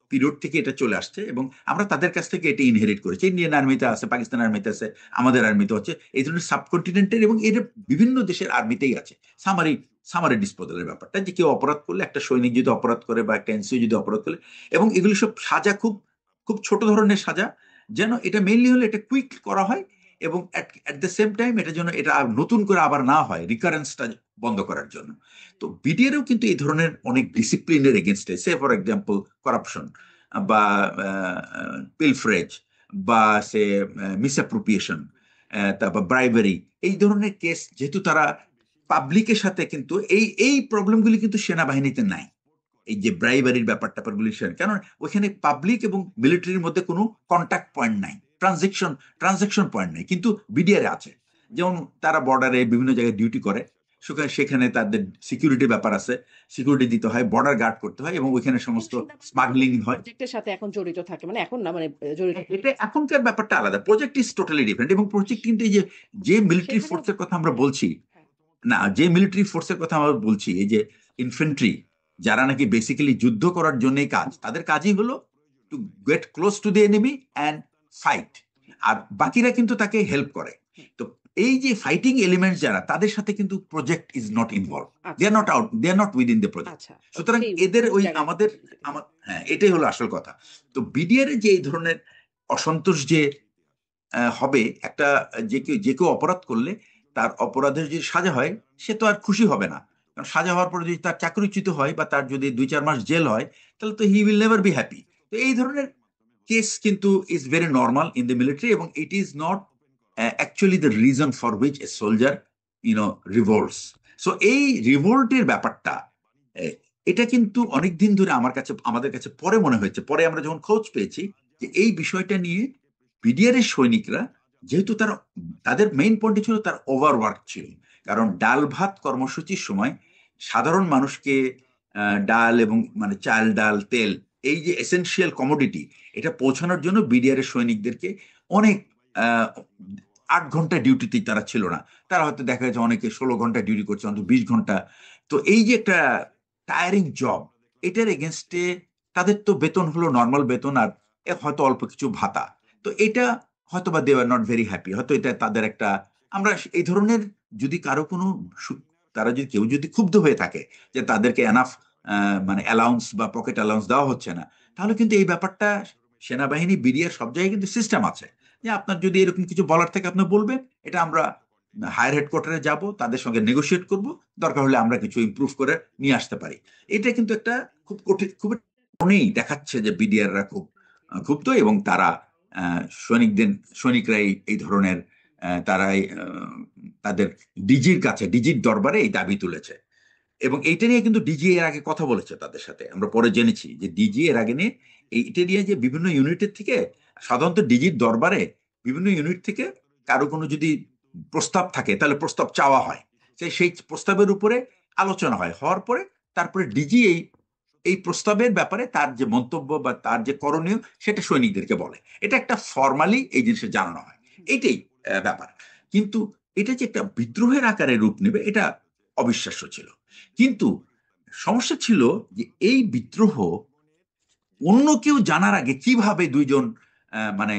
Speaker 1: পিরিয়ড থেকে এটা চলে আসছে, এবং আমরা তাদের কাছ থেকে এটা ইনহেরিট করেছি। ইন্ডিয়ান আর্মিতে আছে, পাকিস্তান আর্মিতে আছে, আমাদের আর্মিতে হচ্ছে এই ধরনের সাবকন্টিনেন্টের, এবং এটা বিভিন্ন দেশের আর্মিতেই আছে সামারি সামারি ডিসপোজালের ব্যাপারটা, যে কেউ অপরাধ করলে, একটা সৈনিক যদি অপরাধ করে বা একটা এনসিও যদি অপরাধ করে, এবং এগুলি সব সাজা খুব খুব ছোট ধরনের সাজা, যেন এটা মেইনলি হলে এটা কুইক করা হয়, এবং অ্যাট দ্য সেম টাইম এটা যেন এটা নতুন করে আবার না হয়, রিকারেন্সটা বন্ধ করার জন্য। তো বিটিআরও কিন্তু এই ধরনের অনেক ডিসিপ্লিনের এগেনস্টে, সে ফর এক্সাম্পল করাপশন বা পিলফ্রেজ বা সে মিসঅ্যাপ্রোপ্রিয়েশন, তারপর ব্রাইবারি, এই ধরনের কেস যেহেতু তারা পাবলিকের সাথে কিন্তু এই এই প্রবলেমগুলি কিন্তু সেনাবাহিনীতে নাই। এই যে ব্রাইবারির ব্যাপার ট্যাপারগুলি কারণ ওইখানে পাবলিক এবং মিলিটারির মধ্যে কোনো কন্ট্যাক্ট পয়েন্ট নাই, ট্রানজেকশন পয়েন্ট নাই, কিন্তু বিডিআর আছে। যেমন তারা বর্ডারে বিভিন্ন জায়গায় ডিউটি করে, সেখানে তাদের সিকিউরিটি ব্যাপার আছে, সিকিউরিটি দিতে হয়, বর্ডার গার্ড করতে হয়, এবং ওইখানে
Speaker 2: এবং
Speaker 1: সমস্ত
Speaker 2: সেনাবাহিনী
Speaker 1: স্মাগলিং হয়।
Speaker 2: প্রজেক্টের সাথে এখন জড়িত থাকে। মানে এখন না মানে জড়িত
Speaker 1: এটা এখনকার ব্যাপারটা আলাদা, প্রজেক্ট ইজ টোটালি ডিফারেন্ট। এবং প্রজেক্ট কিন্তু এই যে যে মিলিটারি
Speaker 2: সেখানেও
Speaker 1: ফোর্সের কথা আমরা
Speaker 2: হ্যাঁ,
Speaker 1: বলছি,
Speaker 2: হ্যাঁ।
Speaker 1: না যে মিলিটারি ফোর্সের কথা আমরা বলছি, এই যে ইনফেন্ট্রি, যারা নাকি বেসিক্যালি যুদ্ধ করার জন্যই কাজ, তাদের কাজই হলো to get close to the enemy and fight, আর বাকিরা কিন্তু তাকে হেল্প করে।
Speaker 2: হুম,
Speaker 1: তো এই যে ফাইটিং এলিমেন্টস যারা, তাদের সাথে কিন্তু project is not involve, they
Speaker 2: আচ্ছা,
Speaker 1: are not out, they are not within the project.
Speaker 2: আচ্ছা। ওকে,
Speaker 1: সুতরাং
Speaker 2: সেই
Speaker 1: এদের
Speaker 2: ওই
Speaker 1: ওই
Speaker 2: জায়গায়
Speaker 1: আমাদের আমার হ্যাঁ এটাই হলো আসল কথা। তো বিডিআর এর যে এই ধরনের অসন্তোষ যে হবে একটা, যে কেউ অপরাধ করলে তার অপরাধের যদি সাজা হয়, সে তো আর খুশি হবে না। কারণ সাজা হওয়ার পরে যদি তার চাকরিচ্যুত হয় বা তার যদি 2-4 মাস জেল হয়, তাহলে তো he will never be happy. তো এই ধরনের কেস কিন্তু is very normal in the military, এবং it is not actually the reason for which a soldier revolts. So এই রিভোল্টের ব্যাপারটা আহ, এটা কিন্তু অনেক দিন ধরে আমাদের কাছে পরে মনে হয়েছে, পরে আমরা যখন খোঁজ পেয়েছি যে এই বিষয়টা নিয়ে বিডিআর এর সৈনিকরা, যেহেতু তাদের মেইন পয়েন্ট ছিল তার ওভারওয়ার্ক ছিল। কারণ ডাল ভাত কর্মসূচির সময় সাধারণ মানুষকে ডাল এবং মানে চাল ডাল তেল, এই যে এসেনশিয়াল কমোডিটি, এটা পৌঁছানোর জন্য বিডিআর এর সৈনিকদেরকে অনেক 8 ঘন্টা ডিউটিতে তারা ছিল না। তারা হয়তো দেখা যাচ্ছে অনেকে 16 ঘন্টা ডিউটি করছে, অন্তত 20 ঘন্টা তো এই যে একটা টায়ারিং জব, এটার এগেনস্টে তাদের তো বেতন হলো নর্মাল বেতন, আর হয়তো অল্প কিছু ভাতা। তো এটা হয়তো বা দে আর নট ভেরি হ্যাপি, হয়তো এটা তাদের একটা, আমরা এই ধরনের, যদি কারো কোনো তারা যদি কেউ যদি ক্ষুব্ধ হয়ে থাকে যে তাদেরকে এনাফ মানে অ্যালাউন্স বা পকেট অ্যালাউন্স দেওয়া হচ্ছে না, তাহলে কিন্তু এই ব্যাপারটা সেনাবাহিনী, বিডিআর সব জায়গায় কিন্তু সিস্টেম আছে যে আপনার যদি এরকম কিছু বলার থাকে আপনি বলবেন, এটা আমরা হায়ার হেডকোয়ার্টারে যাব, তাদের সঙ্গে নেগোশিয়েট করব, দরকার হলে আমরা কিছু ইমপ্রুভ করে নিয়ে আসতে পারি। এটা কিন্তু একটা খুব কঠিন, খুব নেই দেখাচ্ছে যে বিডিআররা খুব ক্ষুব্ধ, এবং তারা সৈনিকদের, সৈনিকরা এই ধরনের তারাই তাদের ডিজির কাছে, ডিজির দরবারে এই দাবি তুলেছে। এবং এইটা নিয়ে কিন্তু ডিজি এর আগে কথা বলেছে তাদের সাথে, আমরা পরে জেনেছি যে ডিজি এর আগে নিয়ে এইটা নিয়ে যে বিভিন্ন ইউনিটের থেকে, সাধারণত ডিজির দরবারে বিভিন্ন ইউনিট থেকে কারো কোনো যদি প্রস্তাব থাকে তাহলে প্রস্তাব চাওয়া হয়, সেই প্রস্তাবের উপরে আলোচনা হয়, হওয়ার পরে তারপরে ডিজি এই এই প্রস্তাবের ব্যাপারে তার যে মন্তব্য বা তার যে করণীয় সেটা সৈনিকদেরকে বলে। এটা একটা ফর্মালি এই জিনিসে জানানো হয়, এইটাই ব্যাপার। কিন্তু এটা যে একটা বিদ্রোহের আকারে রূপ নেবে, এটা অবিশ্বাস্য ছিল। কিন্তু সমস্যা ছিল যে এই বিদ্রোহ অন্য কেউ জানার আগে কিভাবে দুইজন মানে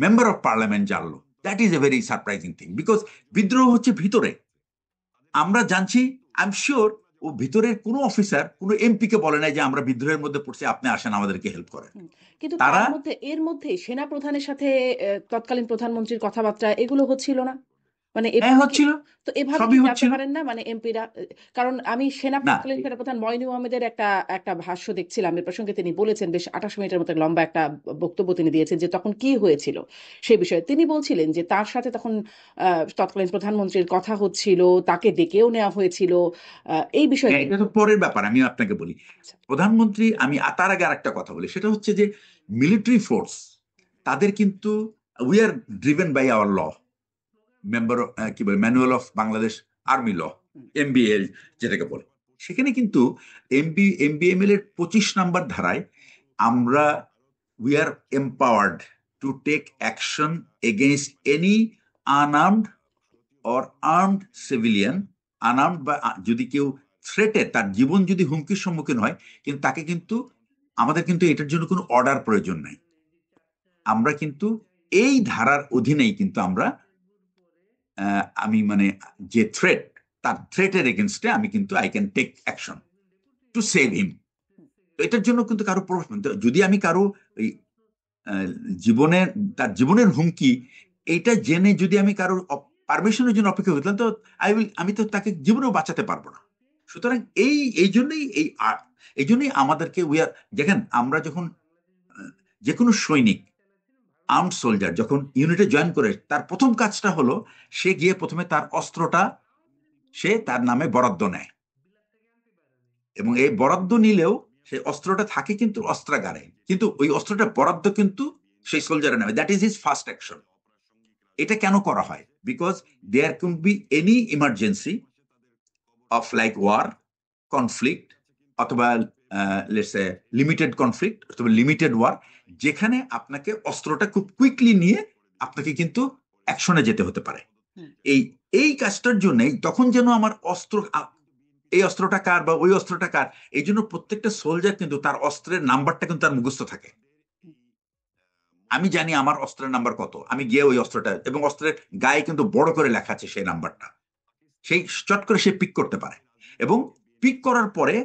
Speaker 1: মেম্বার অফ পার্লামেন্ট জানলো, that is a very surprising thing, because বিদ্রোহ হচ্ছে ভিতরে, আমরা জানছি, আই এম শিওর ও ভিতরের কোনো অফিসার কোনো এমপি কে বলে নাই যে আমরা বিদ্রোহের মধ্যে পড়ছি, আপনি আসেন আমাদেরকে হেল্প করেন।
Speaker 2: হুম। কিন্তু
Speaker 1: তারা,
Speaker 2: তার মধ্যে, এর মধ্যে সেনা প্রধানের সাথে তৎকালীন প্রধানমন্ত্রীর কথাবার্তা এগুলো হচ্ছিল না? মানে
Speaker 1: হ্যাঁ
Speaker 2: এভাবে কি,
Speaker 1: হচ্ছিল,
Speaker 2: তো এভাবে কি
Speaker 1: সবই
Speaker 2: জানতে
Speaker 1: হচ্ছিল।
Speaker 2: পারেন না মানে এমপিরা? কারণ আমি
Speaker 1: না,
Speaker 2: তৎকালীন সেনাপ্রধান মইনু আহমেদের একটা একটা ভাষ্য দেখছিলাম, এ প্রসঙ্গে তিনি বলেছেন, বেশ 28 মিনিটের মতো লম্বা একটা বক্তব্য তিনি দিয়েছেন যে তখন কি হয়েছিল সে বিষয়ে। তিনি বলছিলেন যে তার সাথে তখন তৎকালীন প্রধানমন্ত্রীর কথা হচ্ছিল, তাকে ডেকেও নেওয়া হয়েছিল এই বিষয়ে
Speaker 1: হ্যাঁ
Speaker 2: তিনি
Speaker 1: এটা তো পরের ব্যাপার, আমি আপনাকে বলি।
Speaker 2: বলছেন।
Speaker 1: প্রধানমন্ত্রী, আমি তার আগে আরেকটা কথা বলি, সেটা হচ্ছে যে মিলিটারি ফোর্স, তাদের কিন্তু we are driven by our law, member, কি বলে, manual of Bangladesh army law,
Speaker 2: hmm,
Speaker 1: MBL যেটাকে বলে। সেখানে কিন্তু এমবিএমএল এর 25 নম্বর ধারায় আমরা, we are empowered to take action against any unarmed or armed civilian, unarmed বা যদি কেউ থ্রেটে, তার জীবন যদি হুমকির সম্মুখীন হয়, কিন্তু তাকে কিন্তু, আমাদের কিন্তু এটার জন্য কোনো অর্ডার প্রয়োজন নাই, আমরা কিন্তু এই ধারার অধীনেই কিন্তু আমরা আমি মানে যে থ্রেট, তার থ্রেটের এগেনস্টে আমি কিন্তু I can take action to save him. তো এটার জন্য কিন্তু কারো যদি আমি কারো ওই আহ, জীবনের, তার জীবনের হুমকি, এইটা জেনে যদি আমি কারো পারমিশনের জন্য অপেক্ষা করতাম, তো আমি তো তাকে জীবনেও বাঁচাতে পারবো না। সুতরাং এই এই জন্যই এই জন্যই আমাদেরকে উই আর, দেখেন আমরা যখন যে কোনো সৈনিক, আর্মড সোলজার যখন ইউনিটে জয়েন করে, তার প্রথম কাজটা হলো সে গিয়ে প্রথমে তার অস্ত্রটা সে তার নামে বরাদ্দ নেয়, এবং এই বরাদ্দ নিলেও সেই অস্ত্রটা থাকে কিন্তু অস্ত্রাগারে, কিন্তু ওই অস্ত্রটা বরাদ্দ কিন্তু সেই সোলজারের নামে, that is his first action. এটা কেন করা হয়? Because there can be any emergency of like war, conflict, অথবা লেটস এ লিমিটেড কনফ্লিক্ট অথবা লিমিটেড ওয়ার, যেখানে আপনাকে অস্ত্রটা খুব কুইকলি নিয়ে আপনাকে কিন্তু অ্যাকশনে যেতে হতে পারে।
Speaker 2: হুম,
Speaker 1: এই এই কাজটার জন্যই তখন যেন আমার অস্ত্র, এই অস্ত্রটা কার বা ওই অস্ত্রটা কার, এই জন্য প্রত্যেকটা সোলজার কিন্তু তার অস্ত্রের নাম্বারটা কিন্তু তার মুখস্থ থাকে।
Speaker 2: হুম,
Speaker 1: আমি জানি আমার অস্ত্রের নাম্বার কত, আমি গিয়ে ওই অস্ত্রটা, এবং অস্ত্রের গায়ে কিন্তু বড় করে লেখা আছে সেই নাম্বারটা, সেই চট করে সে পিক করতে পারে। এবং পিক করার পরে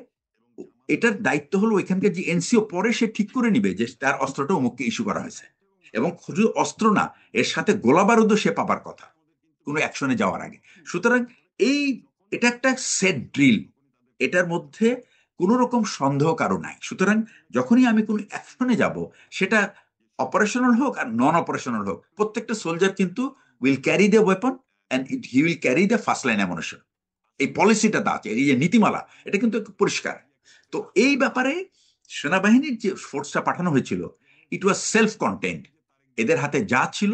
Speaker 1: এটার দায়িত্ব হলো ওইখানকার যে এনসিও, পরে সে ঠিক করে নিবে যে তার অস্ত্রটা অমুককে ইস্যু করা হয়েছে। এবং শুধু অস্ত্র না, এর সাথে গোলা বারুদও সে পাবার কথা কোনো অ্যাকশনে যাওয়ার আগে। সুতরাং এই, এটা একটা সেট ড্রিল, এটার মধ্যে কোনো রকম সন্দেহ কারো নাই। সুতরাং যখনই আমি কোনো অ্যাকশনে যাব, সেটা অপারেশনাল হোক আর নন অপারেশনাল হোক, প্রত্যেকটা সোলজার কিন্তু will carry the weapon and he will carry the first line ammunition. এই পলিসিটা আছে, এই যে নীতিমালা, এটা কিন্তু পরিষ্কার। তো এই ব্যাপারে সেনাবাহিনীর যে ফোর্সটা পাঠানো হয়েছিল, ইট ওয়াজ সেলফ কন্টেন্ট, এদের হাতে যা ছিল,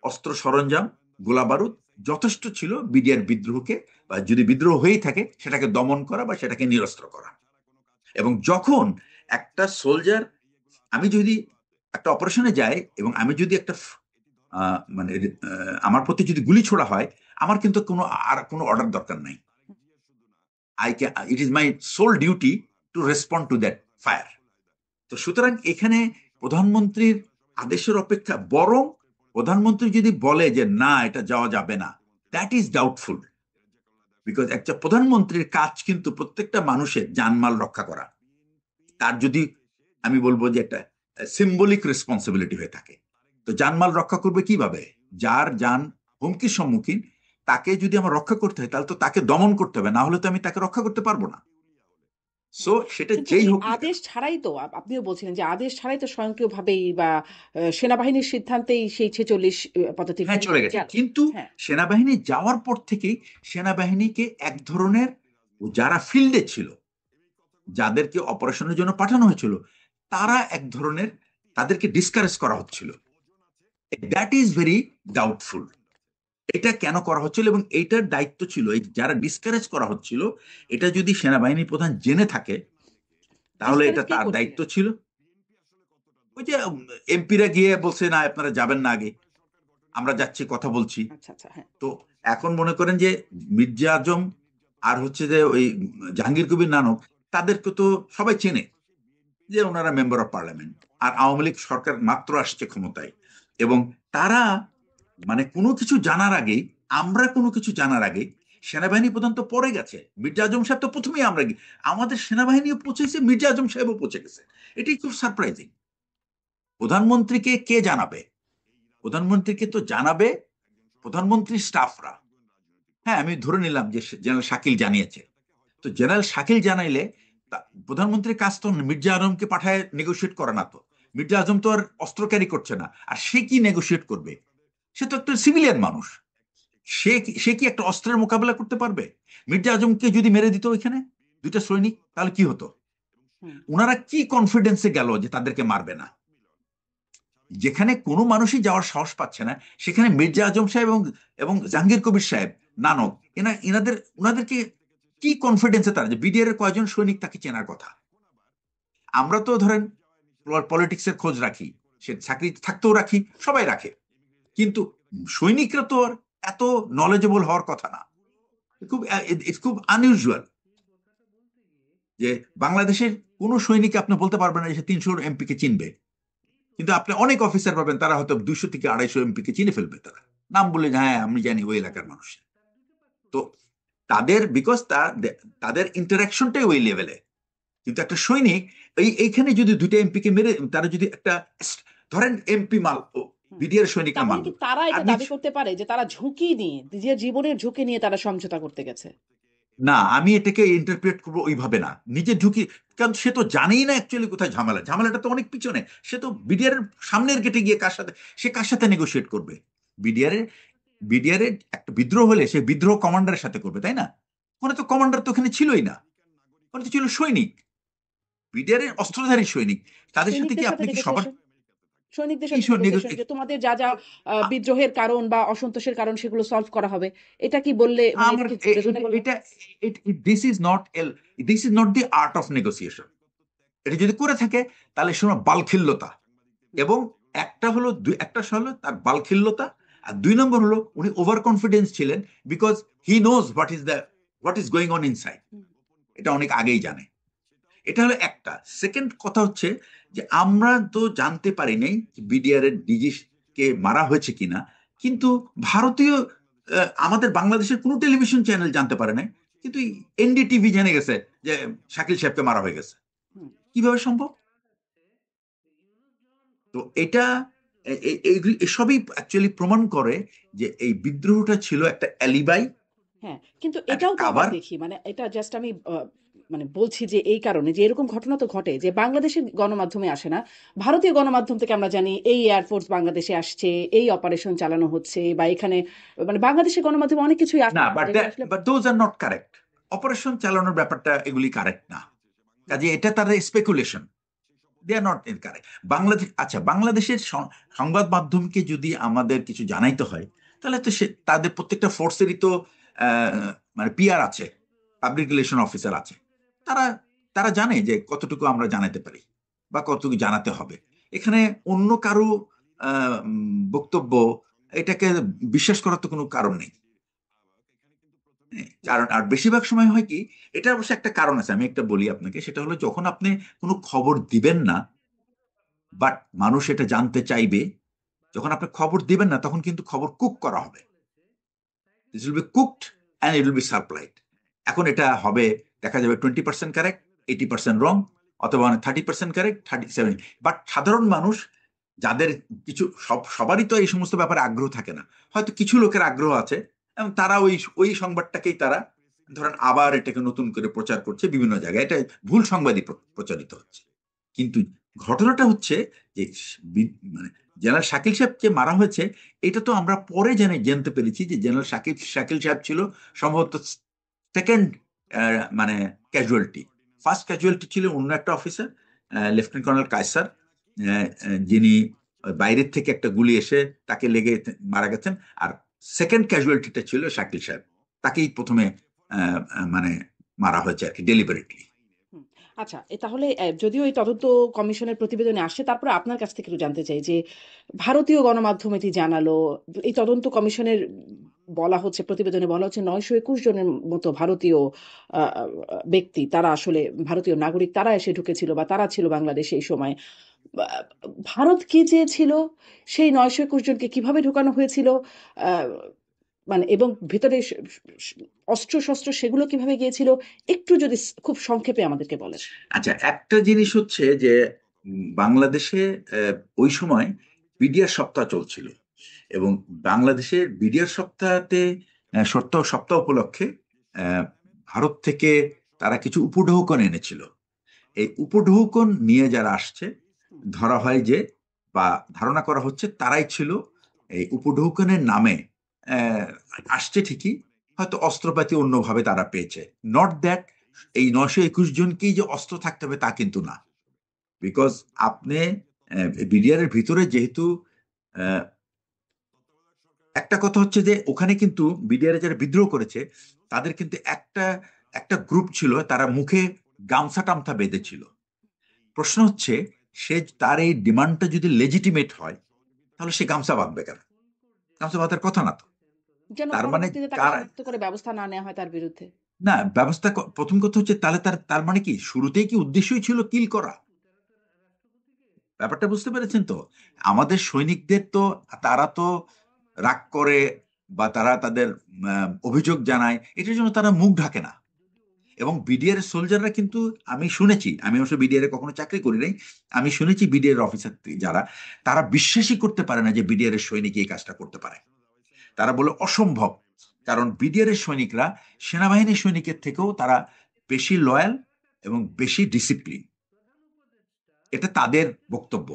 Speaker 1: অস্ত্র সরঞ্জাম, গোলা বারুদ যথেষ্ট ছিল বিডিআর বিদ্রোহকে, বা যদি বিদ্রোহ হয়েই থাকে সেটাকে দমন করা বা সেটাকে নিরস্ত্র করা। এবং যখন একটা সোলজার, আমি যদি একটা অপারেশনে যাই এবং আমি যদি একটা মানে আমার প্রতি যদি গুলি ছোড়া হয়, আমার কিন্তু কোনো আর কোনো অর্ডার দরকার নাই, it is my sole duty to respond to that fire. তো সুতরাং এখানে প্রধানমন্ত্রীর আদেশের অপেক্ষা বরং প্রধানমন্ত্রী যদি বলে যে না এটা যাওয়া যাবে না, দ্যাট ইজ ডাউটফুল। বিকজ একটা প্রধানমন্ত্রীর কাজ কিন্তু প্রত্যেকটা মানুষের জানমাল রক্ষা করা। তার যদি আমি বলবো যে একটা সিম্বলিক রেসপন্সিবিলিটি হয়ে থাকে, তো জানমাল রক্ষা করবে কিভাবে? যার যান হুমকির সম্মুখীন, তাকে যদি আমার রক্ষা করতে হয় তাহলে তো তাকে দমন করতে হবে, না হলে তো আমি তাকে রক্ষা করতে পারবো না। সো সেটা
Speaker 2: কিন্তু
Speaker 1: যেই
Speaker 2: এই
Speaker 1: হোক না কেন।
Speaker 2: আদেশ ছাড়াই তো আপনিও বলছিলেন যে আদেশ ছাড়াই তো স্বয়ংক্রিয়ভাবেই বা সেনাবাহিনীর সিদ্ধান্তেই সেই 46 পদাতিক
Speaker 1: হ্যাঁ চলে গেছে, কিন্তু
Speaker 2: হ্যাঁ,
Speaker 1: সেনাবাহিনী যাওয়ার পর থেকেই সেনাবাহিনীকে এক ধরনের, যারা ফিল্ডে ছিল, যাদেরকে অপারেশনের জন্য পাঠানো হয়েছিল, তারা এক ধরনের তাদেরকে ডিসকারেজ করা হচ্ছিল। That is very doubtful. এটা কেন করা হচ্ছিল এবং এইটার দায়িত্ব ছিল, এই যারা ডিসকারেজ করা হচ্ছিল, এটা যদি সেনাবাহিনী প্রধান জেনে থাকে তাহলে
Speaker 2: ডিসকারেজ
Speaker 1: এটা
Speaker 2: কে
Speaker 1: তার দায়িত্ব
Speaker 2: করছিলেন?
Speaker 1: ছিল। ওই যে এমপিরা গিয়ে বলছে না আপনারা যাবেন না, আগে আমরা যাচ্ছি, কথা বলছি।
Speaker 2: আচ্ছা, আচ্ছা, হ্যাঁ।
Speaker 1: তো এখন মনে করেন যে মির্জা আজম আর হচ্ছে যে ওই জাহাঙ্গীর কবির নানক, তাদেরকে তো সবাই চেনে যে ওনারা মেম্বার অফ পার্লামেন্ট, আর আওয়ামী লীগ সরকার মাত্র আসছে ক্ষমতায়, এবং তারা মানে কোনো কিছু জানার আগে, আমরা কোনো কিছু জানার আগে সেনাবাহিনী প্রধান তো পরে গেছে, মির্জা আজম সাহেব তো প্রথমেই, আমরা আমাদের সেনাবাহিনীও পৌঁছেছে, মির্জা আজম সাহেবও পৌঁছে গেছে। এটাই খুব সারপ্রাইজিং। প্রধানমন্ত্রীকে কে জানাবে? প্রধানমন্ত্রীকে তো জানাবে প্রধানমন্ত্রীর স্টাফরা। হ্যাঁ, আমি ধরে নিলাম যে জেনারেল শাকিল জানিয়েছে। তো জেনারেল শাকিল জানাইলে প্রধানমন্ত্রীর কাজ তো মির্জা আজমকে পাঠায় নেগোসিয়েট করে না। তো মির্জা আজম তো আর অস্ত্র ক্যারি করছে না, আর সে কি নেগোসিয়েট করবে? সে তো একটা সিভিলিয়ান মানুষ। সে সে কি একটা অস্ত্রের মোকাবেলা করতে পারবে? মির্জা আজমকে যদি মেরে দিত ওইখানে দুইটা সৈনিক, তাহলে কি হতো?
Speaker 2: হুম,
Speaker 1: ওনারা কি কনফিডেন্সে গেল যে তাদেরকে মারবে না? যেখানে কোনো মানুষই যাওয়ার সাহস পাচ্ছে না, সেখানে মির্জা আজম সাহেব এবং এবং জাহাঙ্গীর কবির সাহেব, নানক, ওনাদেরকে কি কনফিডেন্সে তারা, যে বিডিআর এর কয়জন সৈনিক তাকে চেনার কথা? আমরা তো ধরেন পলিটিক্সের খোঁজ রাখি, সে চাকরি থাকতেও রাখি, সবাই রাখে, কিন্তু সৈনিকরা তো আর এত নলেজেবল হওয়ার কথা না। খুব খুব আনইউজুয়াল যে বাংলাদেশের কোন সৈনিক আপনি বলতে পারবেন না যে 300 এমপি কে চিনবে, কিন্তু আপনি অনেক অফিসার পাবেন তারা হয়তো 200 থেকে 250 এমপি কে চিনে ফেলবে। তারা নাম বলে যে হ্যাঁ আমি জানি ওই এলাকার মানুষ। তো তাদের বিকজ তাদের ইন্টারাকশনটাই ওই লেভেলে। কিন্তু একটা সৈনিক এইখানে যদি দুইটা এমপি কে মেরে, তারা যদি একটা ধরেন এমপি মাল,
Speaker 2: হুম।
Speaker 1: বিডিআর সৈনিকরা
Speaker 2: তাহলে
Speaker 1: মারল,
Speaker 2: কি তারা
Speaker 1: আর
Speaker 2: এটা দাবি করতে পারে যে তারা ঝুঁকি নিয়ে, নিজের জীবনের ঝুঁকি নিয়ে তারা সমঝোতা করতে গেছে?
Speaker 1: না, আমি এটাকে ইন্টারপ্রেট করবো ওইভাবে না, নিজের ঝুঁকি। কারণ সে তো জানেই না অ্যাকচুয়ালি কোথায় ঝামেলা, ঝামেলাটা তো অনেক পিছনে। সে তো বিডিআর এর সামনের গেটে গিয়ে কার সাথে নেগোসিয়েট করবে? বিডিআর এর বিডিআর এর একটা বিদ্রোহ হলে সে বিদ্রোহ কমান্ডারের সাথে করবে, তাই না? ওখানে তো কমান্ডার তো ওখানে ছিলই না, ওখানে তো ছিল সৈনিক, বিডিআর এর অস্ত্রধারী সৈনিক। তাদের সাথে কি
Speaker 2: সৈনিকদের সাথে
Speaker 1: আপনি কি সবার
Speaker 2: নেগোসিয়েশন, সৈনিকদের
Speaker 1: কি
Speaker 2: সাথে নেগোসিয়েশন যে তোমাদের যা যা বিদ্রোহের কারণ বা অসন্তোষের কারণ সেগুলো সলভ করা হবে, এটা কি বললে মানে এটা
Speaker 1: আমার
Speaker 2: কি reasonable হয়?
Speaker 1: এটা this is not the art of negotiation. এটা যদি করে থাকে তাহলে শোনো বালখিল্যতা। এবং একটা হলো তার বালখিল্যতা, আর 2 নম্বর হলো উনি ওভার কনফিডেন্স ছিলেন, because he knows what is going on inside.
Speaker 2: Hmm,
Speaker 1: এটা অনেক আগেই জানে। এটা হলো একটা। সেকেন্ড কথা হচ্ছে যে আমরা তো জানতে পারি নাই বিডিআর এর ডিজি কে মারা হয়েছে কিনা, কিন্তু ভারতীয় আমাদের বাংলাদেশের কোনো টেলিভিশন চ্যানেল জানতে পারে নাই, কিন্তু এনডিটিভি জেনে গেছে যে শাকিল সাহেবকে মারা হয়ে গেছে।
Speaker 2: হুম।
Speaker 1: কিভাবে সম্ভব? তো এটা এসবই অ্যাকচুয়ালি প্রমাণ করে যে এই বিদ্রোহটা ছিল একটা অ্যালিবাই,
Speaker 2: হ্যাঁ, কিন্তু
Speaker 1: একটা
Speaker 2: এটাও তো আবার
Speaker 1: কাভার।
Speaker 2: দেখি মানে এটা জাস্ট আমি মানে বলছি যে এই কারণে যে এরকম ঘটনা তো ঘটে যে বাংলাদেশের গণমাধ্যমে আসে না, ভারতীয় গণমাধ্যম থেকে আমরা জানি এই এয়ারফোর্স বাংলাদেশে আসছে, এই অপারেশন চালানো হচ্ছে, বা এখানে মানে বাংলাদেশের গণমাধ্যমে অনেক কিছুই আসে
Speaker 1: না, বাট
Speaker 2: যেগুলো আসলে
Speaker 1: those are not correct. Operation চালানোর ব্যাপারটা এগুলি কারেক্ট না। কাজে এটা তার speculation, they are not correct. বাংলাদেশের সংবাদ মাধ্যমকে যদি আমাদের কিছু জানাইতে হয়, তাহলে তো তাদের প্রত্যেকটা ফোর্সেরই তো মানে পিআর আছে, পাবলিক রিলেশন অফিসার আছে। তারা তারা জানে যে কতটুকু আমরা জানাতে পারি বা কতটুকু জানাতে হবে। এখানে অন্য কারো বক্তব্য, এটাকে বিশ্বাস করার তো কোনো কারণ নেই। কারণ আর বেশিরভাগ সময় হয় কি, এটা অবশ্য একটা কারণ আছে, আমি একটা বলি আপনাকে, সেটা হলো যখন আপনি কোনো খবর দিবেন না বাট মানুষ এটা জানতে চাইবে, যখন আপনি খবর দিবেন না তখন কিন্তু খবর কুক করা হবে, this will be cooked and it will be supplied. এখন এটা হবে, দেখা যাবে 20% কারেক্ট, 80% রং, অথবা 30% কারেক্ট, 37। বাট সাধারণ মানুষ যাদের কিছু সবারই তো এই সমস্ত ব্যাপারে আগ্রহ থাকে না, হয়তো কিছু লোকের আগ্রহ আছে, এবং তারা ওই ওই সংবাদটাকেই তারা ধরেন আবার এটাকে নতুন করে প্রচার করছে বিভিন্ন জায়গায়, এটা ভুল সংবাদই প্রচারিত হচ্ছে। কিন্তু ঘটনাটা হচ্ছে যে মানে জেনারেল শাকিল সাহেব যে মারা হয়েছে, এটা তো আমরা পরে জানতে পেরেছি যে জেনারেল শাকিল সাহেব ছিল সম্ভবত সেকেন্ড মানে ক্যাজুয়ালিটি। ফার্স্ট ক্যাজুয়ালিটি ছিল অন্য একটা অফিসার, লেফটেন্যান্ট কর্নেল কায়সার, যিনি বাইরের থেকে একটা গুলি এসে তাকে লেগে মারা গেছেন। আর সেকেন্ড ক্যাজুয়ালিটিটা ছিল শাকিল সাহেব, তাকেই প্রথমে মানে মারা হয়েছে আর কি, ডেলিভারেটলি।
Speaker 2: হুম। আচ্ছা, তাহলে যদিও এই তদন্ত কমিশনের প্রতিবেদনে আসছে, তারপরে আপনার কাছ থেকে একটু জানতে চাই যে ভারতীয় গণমাধ্যম এটি জানালো, এই তদন্ত কমিশনের বলা হচ্ছে, প্রতিবেদনে বলা হচ্ছে 921 জনের মতো ভারতীয় ব্যক্তি, তারা আসলে ভারতীয় নাগরিক, তারা এসে ঢুকেছিল বা তারা ছিল বাংলাদেশে এই সময়। আহ, ভারত কি চেয়েছিল, সেই 921 জনকে কিভাবে ঢোকানো হয়েছিল, আহ, মানে এবং ভিতরে অস্ত্র শস্ত্র সেগুলো কিভাবে গিয়েছিল, একটু যদি খুব সংক্ষেপে আমাদেরকে বলেন।
Speaker 1: আচ্ছা, একটা জিনিস হচ্ছে যে বাংলাদেশে ওই সময় বিডিআর সপ্তাহ চলছিল, এবং বাংলাদেশের বিডিআর সপ্তাহতে সপ্তাহ সপ্তাহ উপলক্ষে আহ, ভারত থেকে তারা কিছু উপঢৌকন এনেছিল। এই উপঢৌকন নিয়ে যারা আসছে, ধরা হয় যে, বা ধারণা করা হচ্ছে তারাই ছিল এই উপঢৌকনের নামে আহ, আসছে ঠিকই, হয়তো অস্ত্রপাতি অন্যভাবে তারা পেয়েছে। নট দ্যাট এই 921 জনকেই যে অস্ত্র থাকতে হবে তা কিন্তু না। বিকজ আপনি বিডিআর এর ভিতরে যেহেতু আহ, একটা কথা হচ্ছে যে ওখানে কিন্তু বিডিআর যারা বিদ্রোহ করেছে তাদের কিন্তু একটা একটা গ্রুপ ছিল, তারা মুখে গামছা টামছা বেঁধেছিল। প্রশ্ন হচ্ছে, সে তার এই ডিমান্ডটা যদি লেজিটিমেট হয়, তাহলে সে গামছা বাঁধবে কেন? গামছা বাঁধার কথা না তো।
Speaker 2: যেন
Speaker 1: তার মানে
Speaker 2: পরবর্তীতে তাকে
Speaker 1: কার,
Speaker 2: শনাক্ত করে ব্যবস্থা না নেওয়া হয় তার বিরুদ্ধে।
Speaker 1: না ব্যবস্থা প্রথম কথা হচ্ছে, তাহলে তার তার মানে কি শুরুতেই কি উদ্দেশ্যই ছিল কিল করা? ব্যাপারটা বুঝতে পেরেছেন তো? আমাদের সৈনিকদের তো, তারা তো রাগ করে বা তারা তাদের অভিযোগ জানায়, এটার জন্য তারা মুখ ঢাকে না। এবং বিডিআর সোলজাররা কিন্তু, আমি শুনেছি, আমি অবশ্য বিডিআর এ কখনো চাকরি করি নাই, আমি শুনেছি বিডিআর অফিসার যারা, তারা বিশ্বাসই করতে পারে না যে বিডিআর এর সৈনিক এই কাজটা করতে পারে। তারা বলে অসম্ভব, কারণ বিডিআর এর সৈনিকরা সেনাবাহিনীর সৈনিকের থেকেও তারা বেশি লয়াল এবং বেশি ডিসিপ্লিন। এটা তাদের বক্তব্য,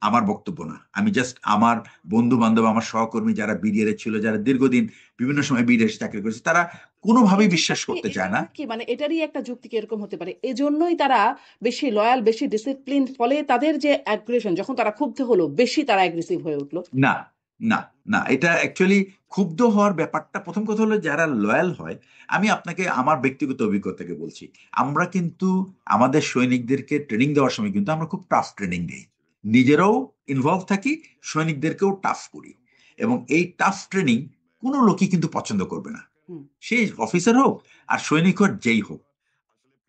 Speaker 1: আমার বক্তব্য না। আমি জাস্ট আমার বন্ধু বান্ধব, আমার সহকর্মী যারা বিডিআর এ ছিল, যারা দীর্ঘদিন বিভিন্ন সময় বিডিআর চাকরি করেছে, তারা কোনোভাবেই বিশ্বাস করতে চায় না।
Speaker 2: এজন্য কি, মানে এটারই একটা যুক্তি কি এরকম হতে পারে, এজন্যই তারা বেশি লয়াল, বেশি ডিসিপ্লিন, ফলে তাদের যে অ্যাগ্রেশন, যখন তারা ক্ষুব্ধ হলো বেশি তারা অ্যাগ্রেসিভ হয়ে উঠলো?
Speaker 1: না, না, না, এটা অ্যাকচুয়ালি ক্ষুব্ধ হওয়ার ব্যাপারটা, প্রথম কথা হলো যারা লয়াল হয়, আমি আপনাকে আমার ব্যক্তিগত অভিজ্ঞতা থেকে বলছি, আমরা কিন্তু আমাদের সৈনিকদেরকে ট্রেনিং দেওয়ার সময় কিন্তু আমরা খুব টাফ ট্রেনিং দিই, নিজেরাও ইনভলভ থাকি, সৈনিকদেরকেও টাফ করি। এবং এই টাফ ট্রেনিং কোনো লোকই কিন্তু পছন্দ করবে না,
Speaker 2: হুম।
Speaker 1: সেই অফিসার হোক আর সৈনিক হোক, যেই হোক।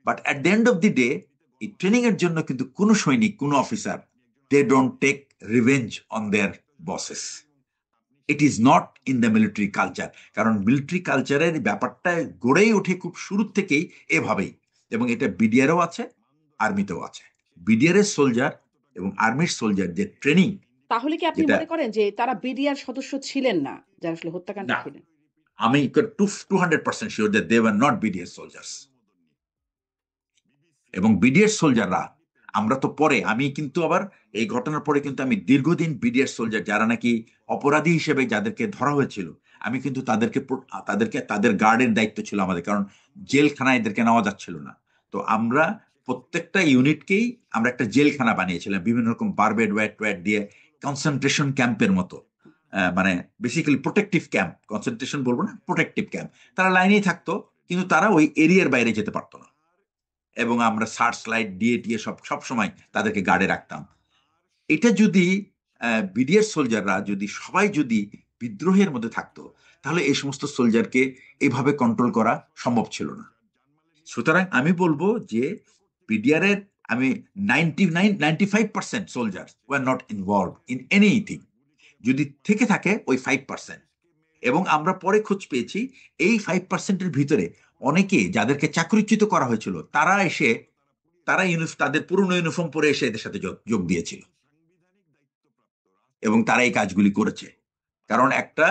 Speaker 1: But at the end of the day, এই ট্রেনিং এর জন্য কিন্তু কোনো সৈনিক, কোনো officer, they don't take revenge on their bosses. It is not in the military culture. কারণ মিলিটারি কালচারের ব্যাপারটা গড়েই ওঠে খুব শুরু থেকেই এভাবেই, এবং এটা বিডিআরও আছে, আর্মিতেও আছে। বিডিআর এর সোলজার এবং আর্মির সোলজার যে ট্রেনিং,
Speaker 2: তাহলে কি আপনি
Speaker 1: যেটা,
Speaker 2: মনে করেন যে তারা বিডিআর সদস্য ছিলেন না, যারা আসলে হত্যাকাণ্ডে
Speaker 1: না,
Speaker 2: ছিলেন?
Speaker 1: আমি 200% sure that they were not BDR soldiers. এবং বিডিআর সোলজাররা, আমরা তো পরে, আমি কিন্তু আবার এই ঘটনার পরে কিন্তু আমি দীর্ঘদিন বিডিআর সোলজার যারা নাকি অপরাধী হিসেবে যাদেরকে ধরা হয়েছিল, আমি কিন্তু তাদেরকে তাদের গার্ডের দায়িত্ব ছিল আমাদের, কারণ জেলখানায় এদেরকে নেওয়া যাচ্ছিল না। তো আমরা প্রত্যেকটা ইউনিটকেই আমরা একটা জেলখানা বানিয়েছিলাম, বিভিন্ন রকম বারবেড ওয়্যাট ওয়্যাট দিয়ে, কনসেন্ট্রেশন ক্যাম্পের মতো। মানে বেসিক্যালি প্রোটেক্টিভ ক্যাম্প, কনসেন্ট্রেশন বলবো না, প্রোটেক্টিভ ক্যাম্প। তারা লাইনেই থাকতো, কিন্তু তারা ওই এরিয়ার বাইরে যেতে পারতো না। এবং আমরা সার্চ লাইট দিয়ে টিয়ে সব সব সময় তাদেরকে গার্ডে রাখতাম। এটা যদি বিডিআর সোলজাররা যদি সবাই যদি বিদ্রোহের মধ্যে থাকতো, তাহলে এই সমস্ত সোলজারকে এইভাবে কন্ট্রোল করা সম্ভব ছিল না। সুতরাং আমি বলবো যে পিডিআর এর আমি 95% soldier were not involve in anything, যদি থেকে থাকে ওই 5%। এবং আমরা পরে খোঁজ পেয়েছি এই 5%-এর ভিতরে অনেকে যাদেরকে চাকরিচ্যুত করা হয়েছিল তারা এসে তাদের পুরনো ইউনিফর্ম পরে এসে এদের সাথে যোগ দিয়েছিল এবং তারা এই কাজগুলি করেছে। কারণ একটা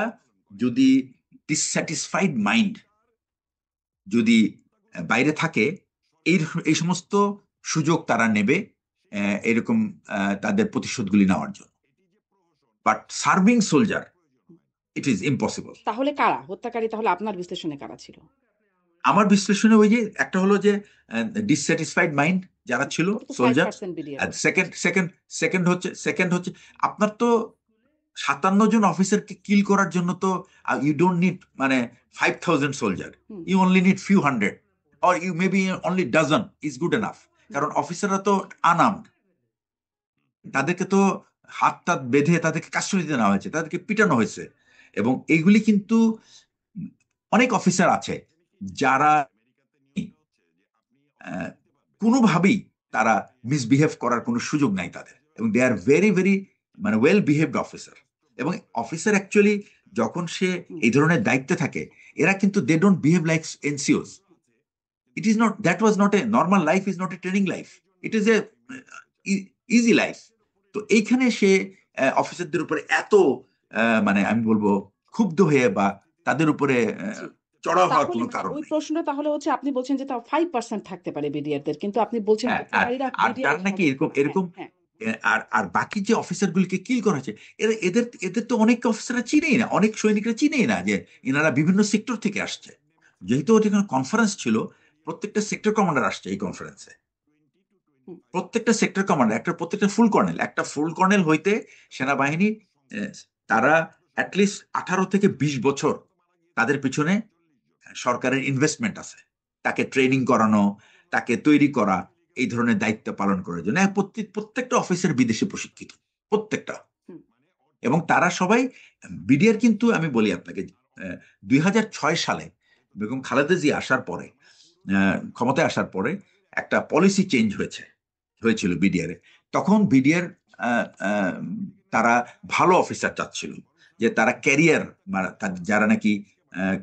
Speaker 1: যদি ডিসস্যাটিসফাইড মাইন্ড যদি বাইরে থাকে, এই এই সমস্ত সুযোগ তারা নেবে এরকম তাদের প্রতিশোধগুলি নেওয়ার জন্য। But serving soldier, it is impossible.
Speaker 2: তাহলে কারা হত্যাকারী? তাহলে আপনার বিশ্লেষণে কারা ছিল?
Speaker 1: আমার বিশ্লেষণে ওই যে একটা হলো যে ডিসস্যাটিসফাইড মাইন্ড যারা ছিল
Speaker 2: ওটা তো
Speaker 1: সোলজার।
Speaker 2: 5% বিডিআর
Speaker 1: আর
Speaker 2: করছে।
Speaker 1: সেকেন্ড হচ্ছে আপনার তো 57 জন অফিসারকে কিল করার জন্য তো ইউ ডোন্ট নিড মানে 5,000 soldier,
Speaker 2: hmm,
Speaker 1: you only need few hundred or you maybe only dozen is good enough. কারণ অফিসাররা তো আনআর্মড, তাদেরকে তো হাত টাত বেঁধে তাদেরকে কাস্টডিতে নেওয়া হয়েছে, তাদেরকে পিটানো হয়েছে। এবং এইগুলি কিন্তু অনেক অফিসার আছে যারা আহ, কোনোভাবেই তারা মিসবিহেভ করার কোনো সুযোগ নাই তাদের, এবং দে আর ভেরি ভেরি মানে ওয়েল বিহেভড অফিসার। এবং অফিসার অ্যাকচুয়ালি যখন সে
Speaker 2: হুম,
Speaker 1: এই ধরনের দায়িত্বে থাকে, এরা কিন্তু they don't behave like NCOs. It is not, that was not a normal life, is not a training life, it is a easy life. তো এইখানে সে অফিসারদের উপরে এত মানে আমি বলবো ক্ষুব্ধ হয়ে বা তাদের উপরে
Speaker 2: জি।
Speaker 1: চড়াও হওয়ার
Speaker 2: তাহলে
Speaker 1: কোনো
Speaker 2: মানে
Speaker 1: কারণ
Speaker 2: ওই
Speaker 1: নেই।
Speaker 2: প্রশ্নটা তাহলে হচ্ছে, আপনি বলছেন যে তাও 5% থাকতে পারে বিডিআরদের, কিন্তু আপনি বলছেন
Speaker 1: হ্যাঁ, আর
Speaker 2: হত্যাকারীরা
Speaker 1: আর
Speaker 2: বিডিআর
Speaker 1: যার
Speaker 2: এর
Speaker 1: নাকি
Speaker 2: সদস্য
Speaker 1: এরকম
Speaker 2: না। হ্যাঁ,
Speaker 1: এরকম
Speaker 2: হ্যাঁ।
Speaker 1: আর আর বাকি যে অফিসারগুলিকে কিল করা হয়েছে, এদের এদের তো অনেক অফিসাররা চিনেই না, অনেক সৈনিকরা চিনেই না যে এনারা বিভিন্ন সেক্টর থেকে আসছে। যেহেতু ওখানে কনফারেন্স ছিল, প্রত্যেকটা সেক্টর কমান্ডার আসছে এই কনফারেন্সে,
Speaker 2: হুম,
Speaker 1: প্রত্যেকটা সেক্টর কমান্ডার, প্রত্যেকটা ফুল কর্নেল হইতে সেনাবাহিনী আহ, তারা অ্যাটলিস্ট 18 থেকে 20 বছর তাদের পিছনে সরকারের ইনভেস্টমেন্ট আছে তাকে ট্রেনিং করানো, তাকে তৈরি করা, এই ধরনের দায়িত্ব পালন করার জন্য। প্রত্যেকটা অফিসের বিদেশে প্রশিক্ষিত, প্রত্যেকটা।
Speaker 2: হুম,
Speaker 1: এবং তারা সবাই বিডিআর কিন্তু আমি বলি আপনাকে 2006 সালে বেগম খালেদা জিয়া আসার পরে, ক্ষমতায় আসার পরে একটা পলিসি চেঞ্জ হয়েছিল বিডিআর। তখন বিডিআর তারা ভালো অফিসার চাচ্ছিল, যে তারা ক্যারিয়ার যারা নাকি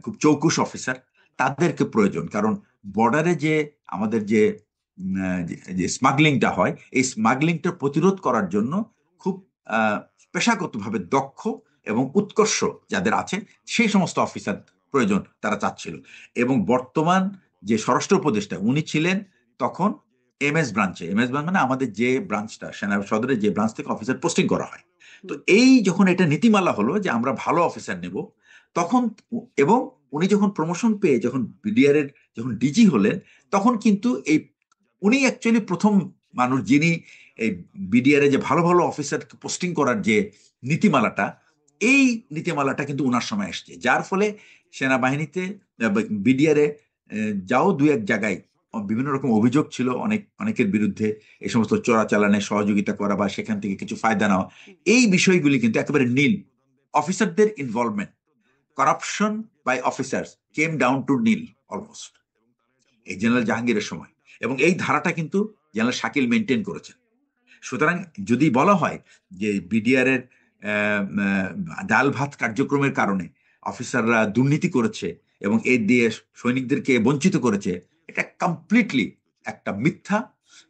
Speaker 1: খুব চৌকুশ অফিসার তাদেরকে প্রয়োজন। কারণ বর্ডারে যে আমাদের যে যে স্মাগলিংটা হয়, এই স্মাগলিংটা প্রতিরোধ করার জন্য খুব পেশাগতভাবে দক্ষ এবং উৎকর্ষ যাদের আছে সেই সমস্ত অফিসার প্রয়োজন তারা চাচ্ছিল। এবং বর্তমান যে স্বরাষ্ট্র উপদেষ্টা উনি ছিলেন তখন এমএস ব্রাঞ্চ মানে আমাদের যে ব্রাঞ্চটা সেনা সদরের যে ব্রাঞ্চ থেকে অফিসার পোস্টিং করা হয়। তো
Speaker 2: হুম।
Speaker 1: এই যখন এটা নীতিমালা হলো যে আমরা ভালো অফিসার নেব, তখন এবং উনি যখন প্রমোশন পেয়ে যখন বিডিআর এর যখন ডিজি হলেন, তখন কিন্তু এই উনি অ্যাকচুয়ালি প্রথম মানুষ যিনি এই বিডিআর এ যে ভালো ভালো অফিসার পোস্টিং করার যে নীতিমালাটা, এই নীতিমালাটা কিন্তু উনার সময় আসছে, যার ফলে সেনাবাহিনীতে বিডিআর এ যাও দু এক জায়গায় বিভিন্ন রকম অভিযোগ ছিল অনেকের বিরুদ্ধে, এই সমস্ত চোরাচালানে সহযোগিতা করা বা সেখান থেকে কিছু ফায়দা নেওয়া, এই বিষয়গুলি কিন্তু একেবারে নীল। অফিসারদের involvement, corruption by officers came down to nil almost এই জেনারেল জাহাঙ্গীরের সময়। এবং এই ধারাটা কিন্তু জেনারেল শাকিল মেনটেন করেছেন। সুতরাং যদি বলা হয় যে বিডিআর এর ডাল ভাত কার্যক্রমের কারণে অফিসাররা দুর্নীতি করেছে এবং এর দিয়ে সৈনিকদেরকে বঞ্চিত করেছে, এটা কমপ্লিটলি একটা মিথ্যা,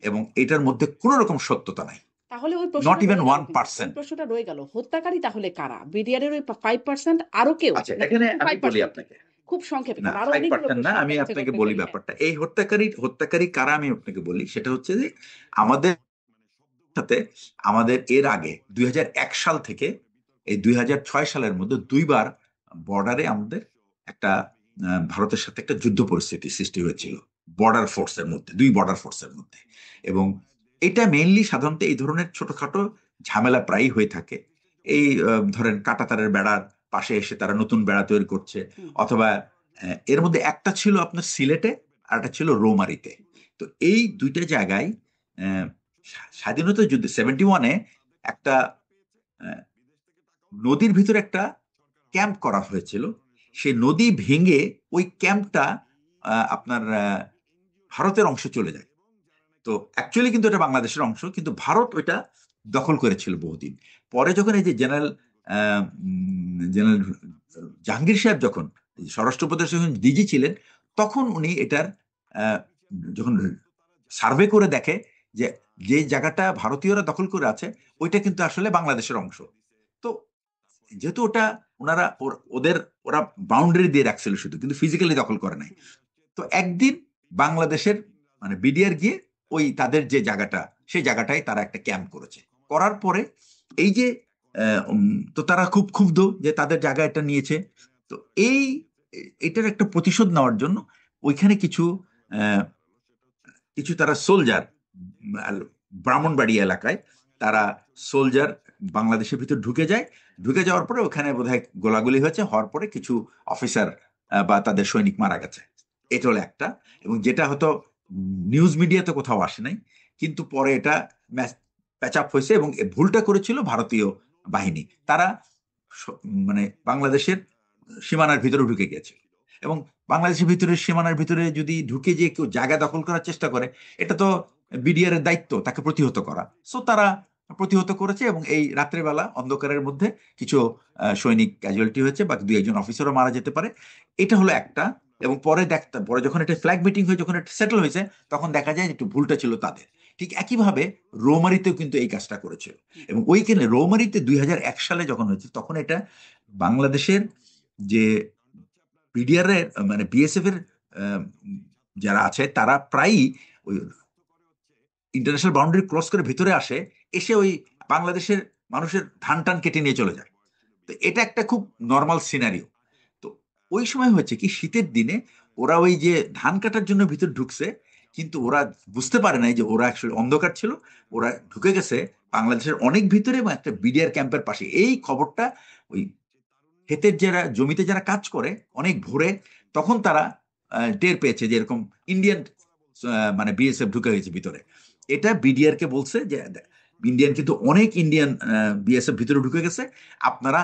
Speaker 1: এবং এটার মধ্যে কোনো রকম সত্যতা নাই,
Speaker 2: তাহলে ওই
Speaker 1: নট
Speaker 2: প্রশ্নটা
Speaker 1: ইভেন
Speaker 2: রয়ে গেল,
Speaker 1: ওয়ান
Speaker 2: কিন্তু ওই
Speaker 1: পার্সেন্ট
Speaker 2: প্রশ্নটা রয়ে গেল, হত্যাকারী তাহলে কারা? বিডিআর এর ওই 5% আরো কেউ,
Speaker 1: আচ্ছা,
Speaker 2: নাকি
Speaker 1: এখানে
Speaker 2: শুধু
Speaker 1: আমি বলি
Speaker 2: 5%?
Speaker 1: আপনাকে,
Speaker 2: খুব সংক্ষেপে,
Speaker 1: না
Speaker 2: কারণ আরো
Speaker 1: ফাইভ
Speaker 2: অনেকগুলো
Speaker 1: পার্সেন্ট না,
Speaker 2: প্রশ্ন
Speaker 1: আমি
Speaker 2: আপনার কাছে
Speaker 1: আপনাকে
Speaker 2: করতে
Speaker 1: বলি
Speaker 2: পারি। হ্যাঁ।
Speaker 1: ব্যাপারটা। এই হত্যাকারী কারা আমি আপনাকে বলি। সেটা হচ্ছে যে আমাদের সাথে আমাদের এর আগে 2001 সাল থেকে এই 2006 সালের মধ্যে দুইবার বর্ডারে আমাদের একটা ভারতের সাথে একটা যুদ্ধ পরিস্থিতি সৃষ্টি হয়েছিল দুই বর্ডার ফোর্সের মধ্যে। এবং এটা মেইনলি সাধারণত এই ধরনের ছোটখাটো ঝামেলা প্রায়ই হয়ে থাকে। এই ধরেন কাঁটাতারের বেড়ার পাশে এসে তারা নতুন বেড়া তৈরি করছে,
Speaker 2: হুম,
Speaker 1: অথবা এর মধ্যে একটা ছিল আপনার সিলেটে আর একটা ছিল রৌমারীতে। তো এই দুইটা জায়গায় আহ, স্বাধীনতা যুদ্ধে 71-এ একটা আহ, নদীর ভিতরে একটা ক্যাম্প করা হয়েছিল। সেই নদী ভেঙে ওই ক্যাম্পটা আপনার ভারতের অংশে চলে যায়। তো অ্যাকচুয়ালি কিন্তু এটা বাংলাদেশের অংশ, কিন্তু ভারত ওইটা দখল করেছিল বহুদিন। পরে যখন এই যে জেনারেল জাহাঙ্গীর সাহেব যখন স্বরাষ্ট্র উপদেষ্টা যখন ডিজি ছিলেন, তখন উনি এটার আহ, যখন সার্ভে করে দেখে যে যে জায়গাটা ভারতীয়রা দখল করে আছে ওইটা কিন্তু আসলে বাংলাদেশের অংশ। তো যেহেতু ওটা ওনারা ওরা বাউন্ডারি দিয়ে রাখছিল শুধু, কিন্তু ফিজিক্যালি দখল করে নাই। তো একদিন বাংলাদেশের মানে বিডিআর গিয়ে ওই তাদের যে জায়গাটা, সেই জায়গাটায় তারা একটা ক্যাম্প করেছে। করার পরে এই যে তো তারা খুব ক্ষুব্ধ যে তাদের জায়গা এটা নিয়েছে। তো এই এটার একটা প্রতিশোধ নেওয়ার জন্য ওইখানে আহ, কিছু তারা সোলজার, ব্রাহ্মণবাড়িয়া এলাকায় তারা সোলজার বাংলাদেশের ভিতর ঢুকে যায়। ঢুকে যাওয়ার পরে ওখানে বোধহয় গোলাগুলি হয়েছে, হওয়ার পরে কিছু অফিসার বা তাদের সৈনিক মারা গেছে। এটা হলো একটা। এবং যেটা হয়তো নিউজ মিডিয়াতে কোথাও আসে নাই, কিন্তু পরে এটা প্যাচ আপ হয়েছে এবং এ ভুলটা করেছিল ভারতীয় বাহিনী। তারা মানে বাংলাদেশের সীমানার ভিতরে ঢুকে গেছে। এবং বাংলাদেশের ভিতরে সীমানার ভিতরে যদি ঢুকে যে কেউ জায়গা দখল করার চেষ্টা করে, এটা তো বিডিআর এর দায়িত্ব তাকে প্রতিহত করা। সো তারা প্রতিহত করেছে এবং এই রাত্রেবেলা অন্ধকারের মধ্যে কিছু সৈনিক ক্যাজুয়ালিটি হয়েছে বা দুই একজন অফিসারও মারা যেতে পারে। এটা হলো একটা। এবং পরে যখন এটা ফ্ল্যাগ মিটিং হয়ে যখন এটা সেটেল হয়েছে, তখন দেখা যায় একটু ভুলটা ছিল তাদের। ঠিক একইভাবে রৌমারিতেও কিন্তু এই কাজটা করেছিল। এবং ওইখানে রৌমারিতে 2001 সালে যখন হয়েছে, তখন এটা বাংলাদেশের যে বিডিআর এর মানে বিএসএফ এর আহ, যারা আছে তারা প্রায়ই ওই ইন্টারন্যাশনাল বাউন্ডারি ক্রস করে ভিতরে আসে, এসে ওই বাংলাদেশের মানুষের ধান টান কেটে নিয়ে চলে যায়। তো এটা একটা খুব নর্মাল সিনারিও। তো ওই সময় হচ্ছে কি, শীতের দিনে ওরা ওই যে ধান কাটার জন্য ভিতরে ঢুকছে, কিন্তু ওরা বুঝতে পারে নাই যে ওরা অ্যাকচুয়ালি অন্ধকার ছিল। ওরা ঢুকে গেছে বাংলাদেশের অনেক ভিতরে এবং একটা বিডিআর ক্যাম্পের পাশে। এই খবরটা ওই ক্ষেতের যারা জমিতে যারা কাজ করে অনেক ভোরে, তখন তারা টের পেয়েছে যে এরকম ইন্ডিয়ান মানে বিএসএফ ঢুকে হয়েছে ভিতরে। এটা বিডিআর কে বলছে যে ইন্ডিয়ান কিন্তু অনেক ইন্ডিয়ান বিএসএফ ভিতরে ঢুকে গেছে, আপনারা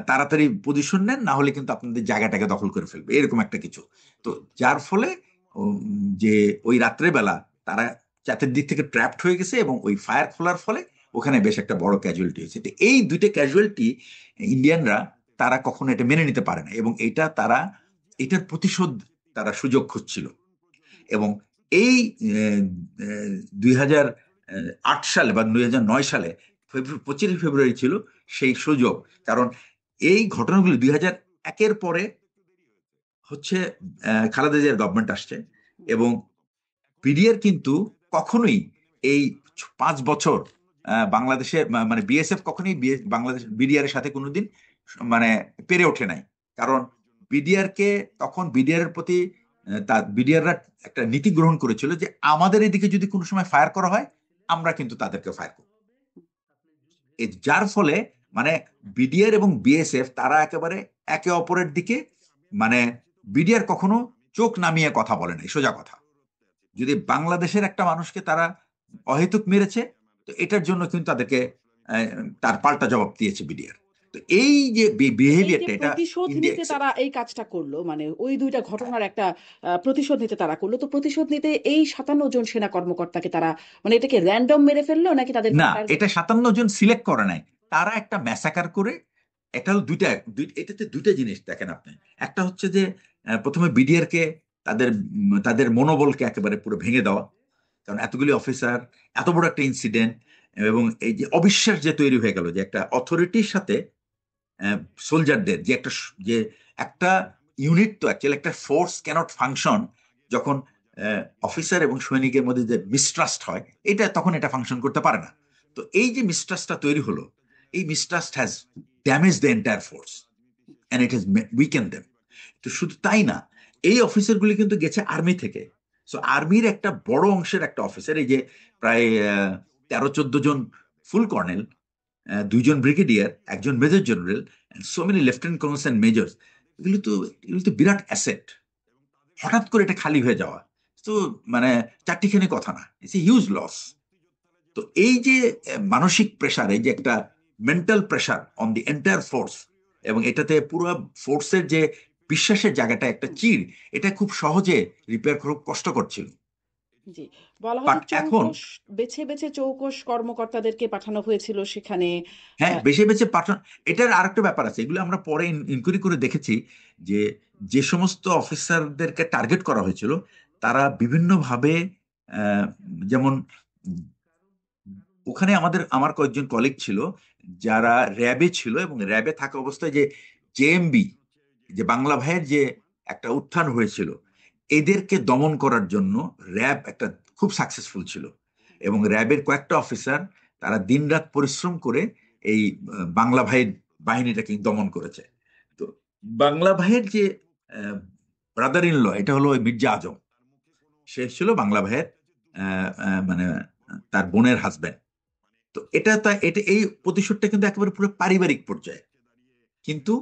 Speaker 1: তাড়াতাড়ি পজিশন নেন, না হলে কিন্তু আপনাদের জায়গাটাকে দখল করে ফেলবে, এরকম একটা কিছু। তো যার ফলে যে ওই রাত্রেবেলা তারা চাতের দিক থেকে ট্র্যাপড হয়ে গেছে এবং ওই ফায়ার খোলার ফলে ওখানে বেশ একটা বড় ক্যাজুয়ালিটি হয়েছে। তো এই দুইটা ক্যাজুয়ালিটি ইন্ডিয়ানরা তারা কখনো এটা মেনে নিতে পারে না, এবং এটার প্রতিশোধ তারা সুযোগ খুঁজছিল। এবং এই 2008 সালে বা 2009 সালে 25 ফেব্রুয়ারি ছিল সেই সুযোগ। কারণ এই ঘটনাগুলো 2001-এর পরে হচ্ছে খালেদা জিয়ার গভর্নমেন্ট আসছে, এবং বিডিআর কিন্তু কখনোই এই 5 বছর বাংলাদেশের মানে বিএসএফ কখনোই বাংলাদেশ বিডিআর এর সাথে কোনোদিন মানে পেরে ওঠে নাই। কারণ বিডিআর কে তখন বিডিআর এর প্রতি তার বিডিআররা একটা নীতি গ্রহণ করেছিল যে আমাদের এদিকে যদি কোনো সময় ফায়ার করা হয়, আমরা কিন্তু তাদেরকে ফায়ার করব। যার ফলে মানে বিডিআর এবং বিএসএফ তারা একেবারে একে অপরের দিকে মানে বিডিআর কখনো চোখ নামিয়ে কথা বলে নাই, সোজা কথা। যদি বাংলাদেশের একটা মানুষকে তারা অহেতুক মেরেছে, তো এটার জন্য কিন্তু তাদেরকে আহ, তার পাল্টা জবাব দিয়েছে বিডিআর। তো এই যে
Speaker 2: এই যে
Speaker 1: বিহেভিয়ারটা, এটা
Speaker 2: প্রতিশোধ
Speaker 1: ইন্ডিয়া
Speaker 2: নিতে তারা এই কাজটা করলো, মানে ওই দুইটা ঘটনার একটা প্রতিশোধ নিতে তারা করলো, তো প্রতিশোধ নিতে এই 57 জন সেনা কর্মকর্তাকে তারা মানে এটাকে র্যান্ডম মেরে ফেললো নাকি তাদের
Speaker 1: না,
Speaker 2: কোনো টার্গেট?
Speaker 1: এটা 57 জন সিলেক্ট করে নাই, তারা একটা ম্যাসাকার করে। এটা হলো এটাতে দুইটা জিনিস দেখেন আপনি। একটা হচ্ছে যে প্রথমে বিডিআর কে তাদের মনোবলকে একেবারে পুরো ভেঙে দেওয়া। কারণ এতগুলি অফিসার, এত বড় একটা ইনসিডেন্ট, এবং এই যে অবিশ্বাস যে তৈরি হয়ে গেল যে একটা অথরিটির সাথে সোলজারদের যে একটা ইউনিট, তো অ্যাকচুয়ালি একটা ফোর্স ক্যানট ফাংশন যখন অফিসার এবং সৈনিকের মধ্যে যে মিসট্রাস্ট হয়, তখন এটা ফাংশন করতে পারে না। তো এই যে মিসট্রাস্টটা তৈরি হলো, এই mistrust has damage the entire force and it has weaken them. তো শুধু তাই না, এই অফিসারগুলি কিন্তু গেছে আর্মি থেকে। সো আর্মির একটা বড় অংশের একটা অফিসার, এই যে প্রায় 13-14 জন ফুল কর্নেল, 2 জন ব্রিগেডিয়ার, একজন major general, so many lieutenant colonels and majors, এগুলো তো বিরাট অ্যাসেট। হঠাৎ করে এটা খালি হয়ে যাওয়া তো মানে চারটিখানি কথা না, ইটস এ হিউজ লস। তো এই যে মানসিক প্রেশার, এই যে একটা mental pressure on the entire force, এবং এটাতে পুরো ফোর্সের যে বিশ্বাসের জায়গাটা একটা
Speaker 2: হুম,
Speaker 1: চিড়, এটা খুব সহজে রিপেয়ার খুব কষ্টকর ছিল।
Speaker 2: জি। বলা হয়
Speaker 1: বাট
Speaker 2: যে
Speaker 1: এখন
Speaker 2: চৌকস বেছে বেছে চৌকস কর্মকর্তাদেরকে পাঠানো হয়েছিল সেখানে।
Speaker 1: হ্যাঁ,
Speaker 2: আহ,
Speaker 1: বেছে বেছে পাঠান। এটার আরেকটা ব্যাপার আছে, এগুলো আমরা পরে ইনকোয়ারি করে দেখেছি যে যে সমস্ত অফিসারদেরকে টার্গেট করা হয়েছিল তারা বিভিন্নভাবে আহ, যেমন ওখানে আমার কয়েকজন কলিগ ছিল যারা র্যাবে ছিল, এবং র্যাবে থাকা অবস্থায় যে জেএমবি, যে বাংলা ভাইয়ের যে একটা উত্থান হয়েছিল, এদেরকে দমন করার জন্য র্যাব একটা খুব সাকসেসফুল ছিল। এবং র্যাবের কয়েকটা অফিসার তারা দিনরাত পরিশ্রম করে এই বাংলা ভাইয়ের বাহিনীটাকে দমন করেছে। তো বাংলা ভাইয়ের যে ব্রাদার ইন ল, এটা হলো ওই মির্জা আজম, সে ছিল বাংলা ভাইয়ের মানে তার বোনের হাজবেন্ড। তো এটা এই প্রতিশোধটা কিন্তু একেবারে পুরো পারিবারিক পর্যায়ে। কিন্তু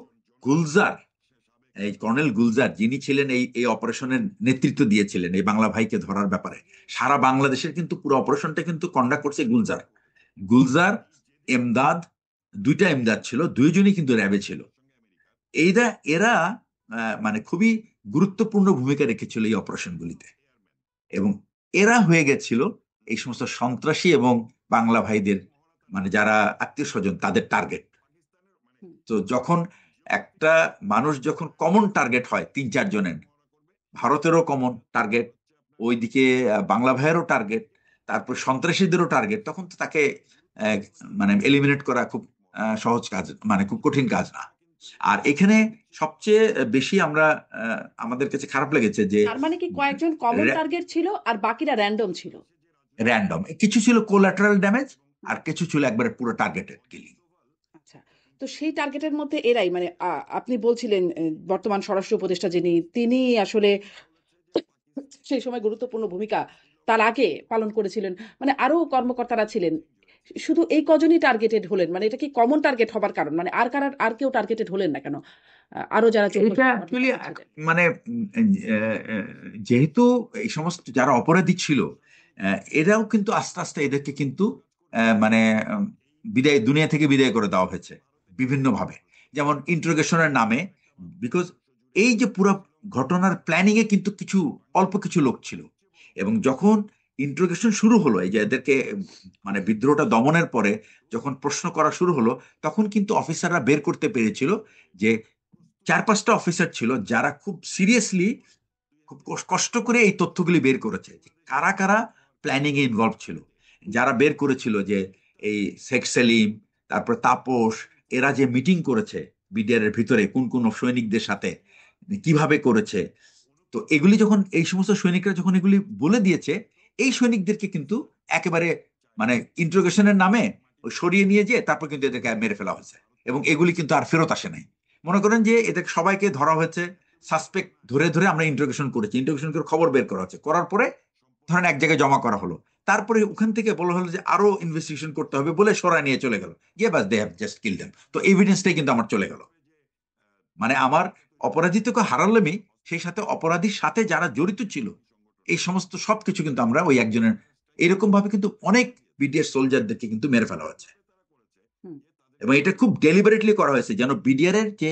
Speaker 1: গুলজার, এই কর্নেল গুলজার যিনি ছিলেন এই এই অপারেশনের নেতৃত্ব দিয়েছিলেন এই বাংলা ভাইকে ধরার ব্যাপারে, সারা বাংলাদেশের কিন্তু পুরো অপারেশনটা কিন্তু কন্ডাক্ট করছে গুলজার। গুলজার, এমদাদ, দুইটা এমদাদ ছিল, দুইজনই কিন্তু র্যাবে ছিল। এইটা এরা মানে খুবই গুরুত্বপূর্ণ ভূমিকা রেখেছিল এই অপারেশনগুলিতে। এবং এরা হয়ে গেছিল এই সমস্ত সন্ত্রাসী এবং বাংলা ভাইদের, মানে যারা আত্মীয় স্বজন, তাদের টার্গেট।
Speaker 2: হুম,
Speaker 1: তো যখন একটা মানুষ যখন কমন টার্গেট হয় তিন চার জনের, ভারতেরও কমন টার্গেট, ওইদিকে বাংলা ভাইয়েরও টার্গেট, তারপর সন্ত্রাসীদেরও টার্গেট, তখন তো তাকে আহ, মানে এলিমিনেট করা খুব সহজ কাজ, মানে খুব কঠিন কাজ না। আর এখানে সবচেয়ে বেশি আমরা আমাদের কাছে খারাপ লেগেছে যে
Speaker 2: তার মানে কি কয়েকজন কমন টার্গেট ছিল আর বাকিরা র্যান্ডম ছিল?
Speaker 1: র্যান্ডম কিছু ছিল, কোলাটারাল ড্যামেজ, আর কিছু ছিল একবারে পুরো টার্গেটেড কিলিং।
Speaker 2: আচ্ছা। তো সেই টার্গেটের মধ্যে এরাই মানে আপনি বলছিলেন বর্তমান স্বরাষ্ট্র উপদেষ্টা যিনি তিনি আসলে সেই সময় গুরুত্বপূর্ণ ভূমিকা তার আগে পালন করেছিলেন। মানে আরো কর্মকর্তারা ছিলেন। শুধু এই কজনই টার্গেটেড হলেন? মানে এটা কি কমন টার্গেট হবার কারণ? মানে আর কেউ টার্গেটেড হলেন না কেন? আরো যারা চৌকস
Speaker 1: এটা অ্যাকচুয়ালি
Speaker 2: কর্মকর্তা ছিলেন?
Speaker 1: মানে যেহেতু এই সমস্ত যারা অপরাধী ছিল, এরাও কিন্তু আস্তে আস্তে এদেরকে কিন্তু মানে বিদায়, দুনিয়া থেকে বিদায় করে দেওয়া হয়েছে বিভিন্ন ভাবে। যেমন ইন্টারোগেশনের নামে, বিকজ এই যে পুরো ঘটনার প্ল্যানিং এ কিন্তু কিছু অল্প কিছু লোক ছিল। এবং যখন ইন্টারোগেশন শুরু হলো, এই যে এদেরকে মানে বিদ্রোহটা দমনের পরে যখন প্রশ্ন করা শুরু হলো, তখন কিন্তু অফিসাররা বের করতে পেরেছিল যে চার পাঁচটা অফিসার ছিল যারা খুব সিরিয়াসলি, খুব কষ্ট করে এই তথ্যগুলি বের করেছে যে কারা কারা প্ল্যানিং এ ইনভলভ ছিল। যারা বের করেছিল যে এই শেখ সেলিম, তারপর তাপস, এরা যে মিটিং করেছে বিডিআর এর ভিতরে কোন কোন সৈনিকদের সাথে কিভাবে করেছে, তো এগুলি যখন এই সমস্ত সৈনিকরা যখন এগুলি বলে দিয়েছে, এই সৈনিকদেরকে কিন্তু একেবারে মানে ইন্টারোগেশনের নামে ওই সরিয়ে নিয়ে যেয়ে তারপর কিন্তু এদেরকে মেরে ফেলা হয়েছে। এবং এগুলি কিন্তু আর ফেরত আসে নাই। মনে করেন যে এদের সবাইকে ধরা হয়েছে, সাসপেক্ট ধরে ধরে আমরা ইন্টারোগেশন করেছি, ইন্টারোগেশন করে খবর বের করা হচ্ছে, করার পরে ধরেন এক জায়গায় জমা করা হলো, তারপরে ওখান থেকে বলা হলো যে আরো ইনভেস্টিগেশন করতে হবে বলে সরায় নিয়ে চলে গেল, ইয়ে বাস they have just kill them, তো এভিডেন্সটাই কিন্তু আমার চলে গেল। মানে আমার অপরাধী তো হারালামই, সেই সাথে অপরাধীর সাথে যারা জড়িত ছিল এই সমস্ত সবকিছু কিন্তু আমরা ওই একজনের, এরকম ভাবে কিন্তু অনেক বিডিআর সোলজারদেরকে কিন্তু মেরে ফেলা হয়েছে।
Speaker 2: হুম,
Speaker 1: এবং এটা খুব ডেলিবারেটলি করা হয়েছে যেন বিডিআর এর যে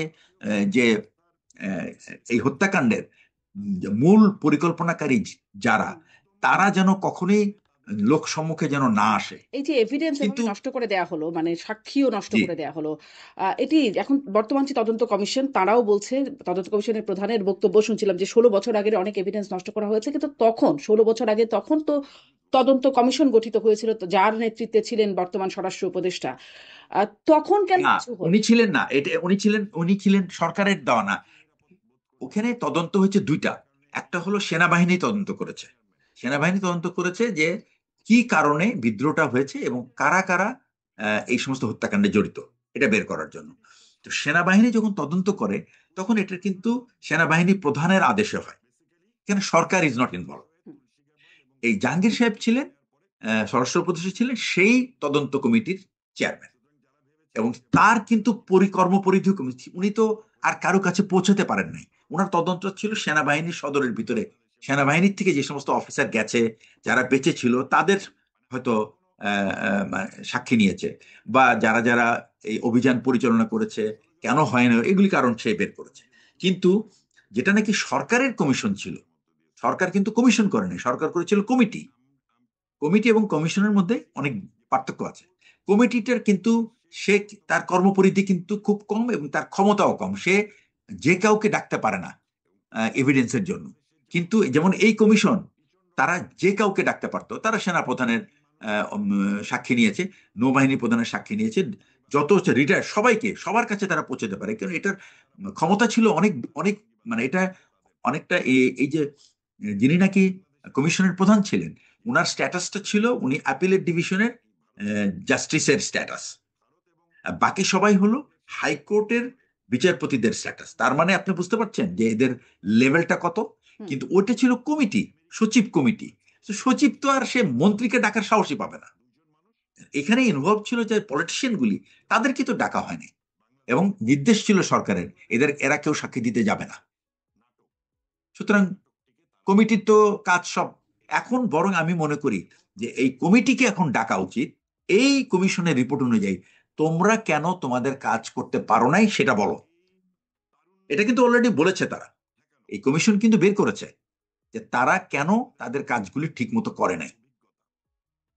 Speaker 1: যে আহ, এই হত্যাকাণ্ডের মূল পরিকল্পনাকারী যারা,
Speaker 2: হুম।
Speaker 1: তারা যেন কখনোই লোক সম্মুখে যেন না আসে।
Speaker 2: এই যে এভিডেন্স এভাবে
Speaker 1: কিন্তু
Speaker 2: নষ্ট করে দেয়া হলো, মানে সাক্ষীও নষ্ট
Speaker 1: জি,
Speaker 2: করে দেয়া হলো, এটি এখন বর্তমান যে তদন্ত কমিশন তারাও বলছে, তদন্ত কমিশনের প্রধানের বক্তব্য শুনছিলাম যে 16 বছর আগের অনেক এভিডেন্স নষ্ট করা হয়েছে, কিন্তু তখন 16 বছর আগে তখন তো তদন্ত কমিশন গঠিত হয়েছিল, তো যার নেতৃত্বে ছিলেন বর্তমান স্বরাষ্ট্র উপদেষ্টা। তখন কেন
Speaker 1: না,
Speaker 2: কিছু হলো?
Speaker 1: উনি ছিলেন না, এটা উনি ছিলেন সরকারের দেওয়া না। ওখানে তদন্ত হয়েছে দুইটা। একটা হলো সেনাবাহিনী তদন্ত করেছে, সেনাবাহিনী তদন্ত করেছে যে কি কারণে বিদ্রোহটা হয়েছে এবং কারা কারা এই সমস্ত হত্যাকাণ্ডে জড়িত, এটা বের করার জন্য। তো সেনাবাহিনী যখন তদন্ত করে তখন এটা কিন্তু সেনাবাহিনী প্রধানের আদেশে হয়, এখানে সরকার ইজ নট ইনভলভ।
Speaker 2: হুম,
Speaker 1: এই জাহাঙ্গীর সাহেব ছিলেন স্বরাষ্ট্র উপদেষ্টা, ছিলেন সেই তদন্ত কমিটির চেয়ারম্যান। এবং তার কিন্তু কর্মপরিধি কমেছে, উনি তো আর কারো কাছে পৌঁছতে পারেন নাই। ওনার তদন্ত ছিল সেনাবাহিনীর সদরের ভিতরে, সেনাবাহিনীর থেকে যে সমস্ত অফিসার গেছে, যারা বেঁচে ছিল তাদের হয়তো সাক্ষী নিয়েছে, বা যারা যারা এই অভিযান পরিচালনা করেছে, কেন হয় না এগুলি কারণ সে বের করেছে। কিন্তু যেটা নাকি সরকারের কমিশন ছিল, সরকার কিন্তু কমিশন করেনি, সরকার করেছিল কমিটি। কমিটি এবং কমিশনের মধ্যে অনেক পার্থক্য আছে। কমিটিটার কিন্তু সে তার কর্মপরিধি কিন্তু খুব কম এবং তার ক্ষমতাও কম, সে যে কাউকে ডাকতে পারে না এভিডেন্সের জন্য। কিন্তু যেমন এই কমিশন, তারা যে কাউকে ডাকতে পারতো, তারা সেনাপ্রধানের সাক্ষী নিয়েছে, নৌবাহিনী প্রধানের সাক্ষী নিয়েছে, যত হচ্ছে রিটায়ার সবাইকে, সবার কাছে তারা পৌঁছাতে পারে, কারণ এটার ক্ষমতা ছিল অনেক অনেক, মানে এটা অনেকটা এই যে যিনি নাকি কমিশনের প্রধান ছিলেন, উনার স্ট্যাটাসটা ছিল উনি অ্যাপিলেট ডিভিশনের জাস্টিসের স্ট্যাটাস, বাকি সবাই হলো হাইকোর্টের বিচারপতিদের স্ট্যাটাস। তার মানে আপনি বুঝতে পারছেন যে এদের লেভেলটা কত। কিন্তু ওইটা ছিল কমিটি, সচিব কমিটি। সচিব তো আর সে মন্ত্রীকে ডাকার সাহসই পাবে না। এখানে ইনভলভ ছিল যে পলিটিশিয়ান গুলি, তাদেরকে তো ডাকা হয়নি, এবং নির্দেশ ছিল সরকারের এরা কেউ সাক্ষী দিতে যাবে না। সুতরাং কমিটির তো কাজ সব। এখন বরং আমি মনে করি যে এই কমিটিকে এখন ডাকা উচিত, এই কমিশনের রিপোর্ট অনুযায়ী তোমরা কেন তোমাদের কাজ করতে পারো নাই সেটা বলো। এটা কিন্তু অলরেডি বলেছে তারা, এই কমিশন কিন্তু বের করেছে যে তারা কেন তাদের কাজগুলি ঠিক মতো করে নাই,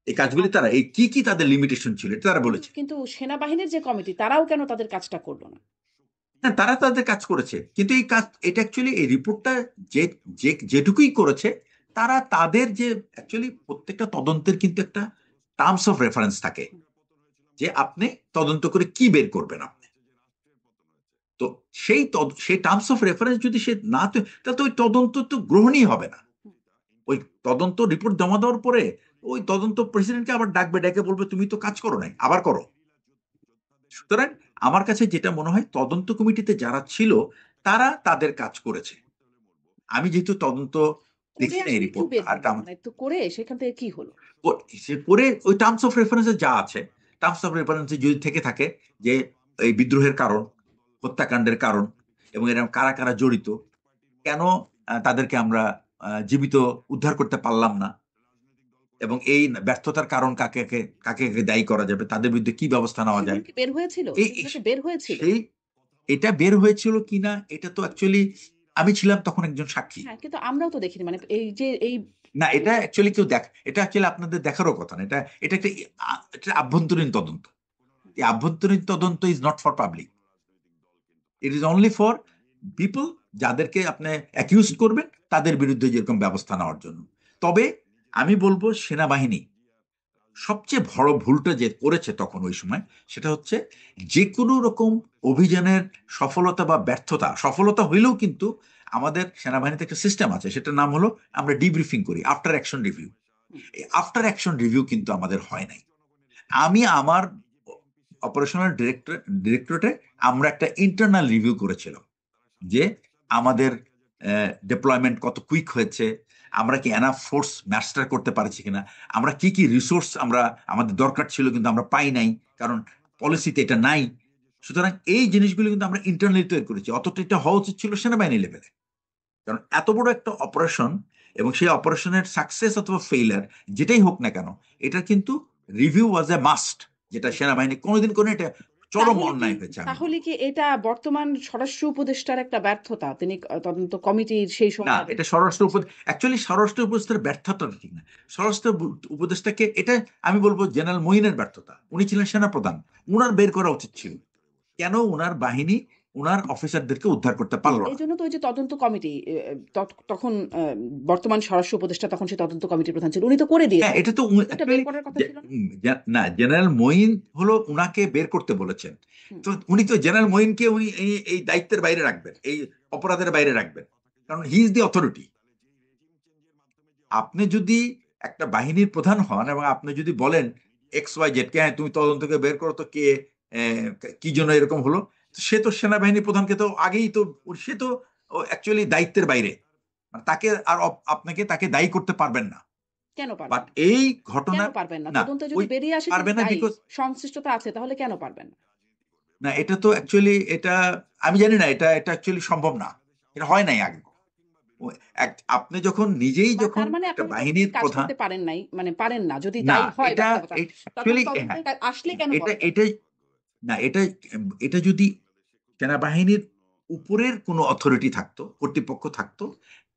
Speaker 1: এই কাজগুলি তারা এই কি কি তাদের লিমিটেশন ছিল এটা তারা বলেছে।
Speaker 2: কিন্তু সেনাবাহিনীর যে কমিটি তারাও কেন তাদের কাজটা করলো না?
Speaker 1: হ্যাঁ, তারা তাদের কাজ করেছে, কিন্তু এই কাজ, এটা অ্যাকচুয়ালি এই রিপোর্টটা যে যেটুকুই করেছে, তারা তাদের যে অ্যাকচুয়ালি প্রত্যেকটা তদন্তের কিন্তু একটা টার্মস অফ রেফারেন্স থাকে, যে আপনি তদন্ত করে কি বের করবেন আপনি। তো সেই টার্মস অফ রেফারেন্স যদি সে না, তাহলে তো ওই তদন্ত তো গ্রহণই হবে না। ওই তদন্ত রিপোর্ট জমা দেওয়ার পরে ওই তদন্ত প্রেসিডেন্টকে আবার ডাকবে, ডেকে বলবে তুমি তো কাজ করো নাই, আবার করো। সুতরাং আমার কাছে যেটা মনে হয়, তদন্ত কমিটিতে যারা ছিল তারা তাদের কাজ করেছে। আমি যেহেতু তদন্ত
Speaker 2: করে
Speaker 1: দেখি না এই
Speaker 2: আসলে কি
Speaker 1: রিপোর্ট,
Speaker 2: বের
Speaker 1: আর
Speaker 2: হলো, মানে তো করে সেখান থেকে কি হলো?
Speaker 1: পরে ওই টার্মস অফ রেফারেন্সে যা আছে, টার্মস অফ রেফারেন্সে যদি থেকে থাকে যে এই বিদ্রোহের কারণ, হত্যাকাণ্ডের কারণ, এবং এরকম কারা কারা জড়িত, কেন তাদেরকে আমরা জীবিত উদ্ধার করতে পারলাম না, এবং এই ব্যর্থতার কারণ কাকে কাকে কাকে কাকে দায়ী করা যাবে, তাদের বিরুদ্ধে কি ব্যবস্থা নেওয়া
Speaker 2: সেগুলো
Speaker 1: যায়,
Speaker 2: কি বের হয়েছিল?
Speaker 1: এই
Speaker 2: সেগুলো কি বের হয়েছিল?
Speaker 1: সেই এটা বের হয়েছিল কিনা, এটা তো অ্যাকচুয়ালি আমি ছিলাম তখন একজন সাক্ষী।
Speaker 2: হ্যাঁ, কিন্তু আমরাও তো দেখিনি, মানে এই যে এই
Speaker 1: না, এটা অ্যাকচুয়ালি কেউ এটা অ্যাকচুয়ালি আপনাদের দেখারও কথা না, এটা এটা একটা একটা আভ্যন্তরীণ তদন্ত। এই আভ্যন্তরীণ তদন্ত is not for public, it is only for people যাদেরকে আপনি অ্যাকিউজ করবেন, তাদের বিরুদ্ধে যেরকম ব্যবস্থা নেওয়ার জন্য। তবে আমি বলবো সেনাবাহিনী সবচেয়ে বড় ভুলটা যে করেছে তখন ওই সময়, সেটা হচ্ছে যে কোনো রকম অভিযানের সফলতা বা ব্যর্থতা, সফলতা হইলেও কিন্তু আমাদের সেনাবাহিনীতে একটা সিস্টেম আছে, সেটার নাম হলো আমরা ডিব্রিফিং করি, after action review. After action review কিন্তু আমাদের হয় নাই। আমি আমার অপারেশনাল ডিরেক্টরেটে আমরা একটা ইন্টারনাল রিভিউ করেছিলাম যে আমাদের ডিপ্লয়মেন্ট কত কুইক হয়েছে, আমরা কি এনাফ ফোর্স মাস্টার করতে পারছি কিনা, আমরা কি কি রিসোর্স আমাদের দরকার ছিল কিন্তু আমরা পাই নাই, কারণ পলিসিতে এটা নাই। সুতরাং এই জিনিসগুলো কিন্তু আমরা ইন্টারনালি তৈরি করেছি, অতটা এটা হওয়া উচিত ছিল সেনাবাহিনী লেভেলে। কারণ এত বড় একটা অপারেশন, এবং সেই অপারেশনের সাকসেস অথবা ফেইলার যেটাই হোক না কেন, এটা কিন্তু রিভিউ ওয়াজ এ মাস্ট, যেটা সেনাবাহিনী কোনোদিন কোনো, এটা চরম
Speaker 2: তাহলে কি
Speaker 1: অন্যায় হয়েছে আমি
Speaker 2: তাহলে
Speaker 1: বলবো।
Speaker 2: কি এটা বর্তমান স্বরাষ্ট্র উপদেষ্টার একটা ব্যর্থতা? তিনি তদন্ত কমিটির সেই
Speaker 1: না,
Speaker 2: সময়
Speaker 1: এটা স্বরাষ্ট্র অ্যাকচুয়ালি স্বরাষ্ট্র উপদেষ্টার ব্যর্থতা ঠিক না, স্বরাষ্ট্র উপদেষ্টাকে এটা আমি বলবো জেনারেল মঈনের ব্যর্থতা। উনি ছিলেন সেনাপ্রধান, উনার বের করা উচিত ছিল কেন উনার বাহিনী উনার অফিসারদেরকে উদ্ধার করতে পারলো
Speaker 2: এই
Speaker 1: না।
Speaker 2: জন্য তো ওই যে তদন্ত কমিটি তখন বর্তমান স্বরাষ্ট্র উপদেষ্টা তখন সেই তদন্ত কমিটির প্রধান ছিল, উনি তো করে
Speaker 1: হ্যাঁ,
Speaker 2: দিয়েছেন।
Speaker 1: এটা তো
Speaker 2: এটা বের করার কথা ছিল না?
Speaker 1: না, জেনারেল মঈন হলো উনাকে বের করতে বলেছেন।
Speaker 2: হুম।
Speaker 1: তো উনি তো জেনারেল মঈনকে উনি এই দায়িত্বের বাইরে রাখবেন, এই অপরাধের বাইরে রাখবেন, কারণ হি ইজ দি অথরিটি। আপনি যদি একটা বাহিনীর প্রধান হন এবং আপনি যদি বলেন এক্স ওয়াই জেড কে, হ্যাঁ তুমি তদন্তকে বের করো তো কে কি জন্য এরকম হলো, তো সে তো সেনাবাহিনী প্রধানকে তো আগেই তো, সে তো অ্যাকচুয়ালি দায়িত্বের বাইরে, মানে তাকে আর আপনাকে তাকে দায়ী করতে পারবেন না।
Speaker 2: কেন পারবেন
Speaker 1: বাট
Speaker 2: না?
Speaker 1: এই
Speaker 2: কেন
Speaker 1: ঘটনার,
Speaker 2: পারবেন না?
Speaker 1: না
Speaker 2: তদন্তে
Speaker 1: ওই
Speaker 2: যদি বেরিয়ে আসে
Speaker 1: পারবে
Speaker 2: তিনি
Speaker 1: না,
Speaker 2: দায়ী,
Speaker 1: বিকজ
Speaker 2: সংশ্লিষ্টতা আছে, তাহলে কেন পারবেন না?
Speaker 1: না, এটা তো অ্যাকচুয়ালি এটা আমি জানি না, এটা এটা অ্যাকচুয়ালি সম্ভব না, এটা হয় নাই আগে। আপনি যখন নিজেই
Speaker 2: বা
Speaker 1: যখন
Speaker 2: তার মানে
Speaker 1: একটা
Speaker 2: আপনি মনে করছেন
Speaker 1: বাহিনীর
Speaker 2: তিনি কাজ
Speaker 1: প্রধান,
Speaker 2: করতে পারেন নাই, মানে পারেন না যদি
Speaker 1: না
Speaker 2: দায়ী হয়
Speaker 1: এটা
Speaker 2: ব্যর্থতা, তাহলে
Speaker 1: অ্যাকচুয়ালি,
Speaker 2: তদন্তে
Speaker 1: হ্যাঁ,
Speaker 2: আসলে কেন
Speaker 1: এটা
Speaker 2: করবেন?
Speaker 1: এটা না, এটা এটা যদি সেনাবাহিনীর উপরের কোনো অথরিটি থাকতো, কর্তৃপক্ষ থাকতো,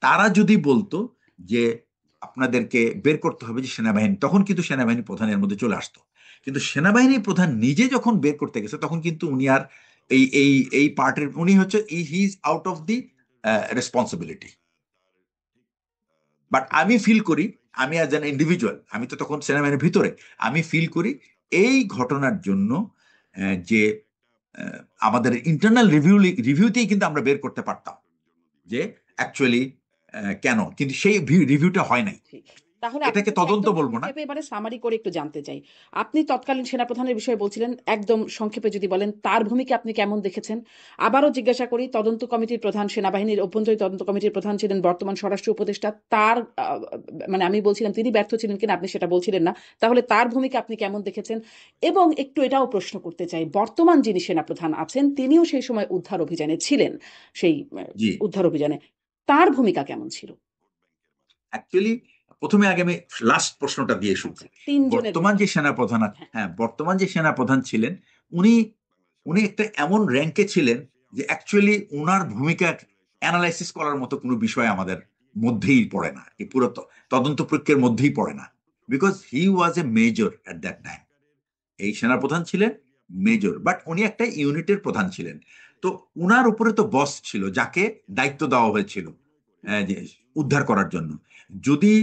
Speaker 1: তারা যদি বলতো যে আপনাদেরকে বের করতে হবে যে সেনাবাহিনী, তখন কিন্তু সেনাবাহিনী প্রধানের মধ্যে চলে আসতো। কিন্তু সেনাবাহিনী প্রধান নিজে যখন বের করতে গেছে, তখন কিন্তু উনি আর এই এই এই পার্টের, উনি হচ্ছে he is out of the responsibility. But আমি ফিল করি, আমি অ্যাজ অ্যান ইন্ডিভিজুয়াল, আমি তো তখন সেনাবাহিনীর ভিতরে, আমি ফিল করি এই ঘটনার জন্য যে আহ, আমাদের ইন্টারনাল রিভিউতেই কিন্তু আমরা বের করতে পারতাম যে অ্যাকচুয়ালি কেন, কিন্তু সেই রিভিউটা হয় নাই।
Speaker 2: ঠিক। তাহলে
Speaker 1: এটাকে
Speaker 2: আপনার কাছে
Speaker 1: তদন্ত
Speaker 2: একদম
Speaker 1: বলবো না।
Speaker 2: সংক্ষেপে এবারে সামারি করে একটু জানতে চাই। আপনি তৎকালীন সেনাপ্রধানের বিষয়ে বলছিলেন, একদম সংক্ষেপে যদি বলেন তার ভূমিকা আপনি কেমন দেখেছেন? আবারও জিজ্ঞাসা করি, তদন্ত কমিটির প্রধান, সেনাবাহিনীর অভ্যন্তরীণ তদন্ত কমিটির প্রধান ছিলেন বর্তমান স্বরাষ্ট্র উপদেষ্টা। তার মানে আমি বলছিলাম তিনি ব্যর্থ ছিলেন কিনা, আপনি সেটা বলছিলেন না। তাহলে তার ভূমিকা আপনি কেমন দেখেছেন? এবং একটু এটাও প্রশ্ন করতে চাই, বর্তমান যিনি সেনাপ্রধান আছেন তিনিও সেই সময় উদ্ধার অভিযানে ছিলেন, সেই
Speaker 1: জি,
Speaker 2: উদ্ধার অভিযানে তার ভূমিকা কেমন ছিল?
Speaker 1: অ্যাকচুয়ালি প্রথমে আগে আমি লাস্ট প্রশ্নটা দিয়ে শুরু
Speaker 2: আচ্ছা,
Speaker 1: করি।
Speaker 2: তিনজনের
Speaker 1: বর্তমান
Speaker 2: ভূমিকা।
Speaker 1: যে সেনাপ্রধান
Speaker 2: হ্যাঁ।
Speaker 1: হ্যাঁ, বর্তমান যে সেনাপ্রধান ছিলেন, উনি উনি একটা এমন র্যাঙ্কে ছিলেন যে অ্যাকচুয়ালি ওনার ভূমিকা অ্যানালাইসিস করার মতো কোনো বিষয় আমাদের মধ্যেই পড়ে না, এই পুরো তদন্ত প্রক্রিয়ার মধ্যেই পড়ে না। Because he was a major at that time. এই সেনাপ্রধান ছিলেন মেজর, বাট উনি একটা ইউনিটের প্রধান ছিলেন। তো উনার উপরে তো বস ছিল, যাকে দায়িত্ব দেওয়া হয়েছিল যে উদ্ধার করার জন্য। যদি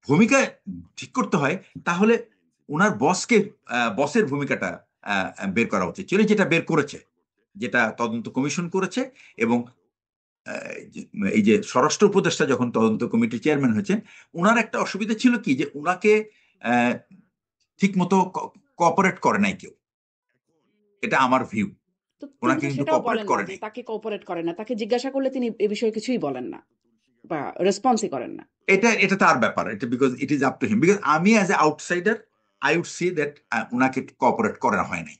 Speaker 1: ভূমিকা ঠিক করতে হয়, তাহলে উনার বসের ভূমিকাটা বের করা উচিত ছিল, যেটা বের করেছে, যেটা তদন্ত কমিশন করেছে। এবং এই যে স্বরাষ্ট্র উপদেষ্টা যখন তদন্ত কমিটির চেয়ারম্যান হয়েছেন, উনার একটা অসুবিধা ছিল কি, যে উনাকে ঠিক মতো কোঅপারেট করে নাই কেউ। এটা আমার ভিউ।
Speaker 2: তো তিনি
Speaker 1: ওনাকে
Speaker 2: তো
Speaker 1: কিন্তু
Speaker 2: সেটাও
Speaker 1: কোঅপারেট
Speaker 2: বলেন না
Speaker 1: করে
Speaker 2: যে
Speaker 1: নাই।
Speaker 2: তাকে কোঅপারেট করে না। তাকে জিজ্ঞাসা করলে তিনি এ বিষয়ে কিছুই বলেন না বা রেসপন্সই করেন না।
Speaker 1: এটা তার ব্যাপার, এটা because it is up to him. Because আমি as a outsider I would see that ওনাকে কোঅপারেট করা হয় নাই,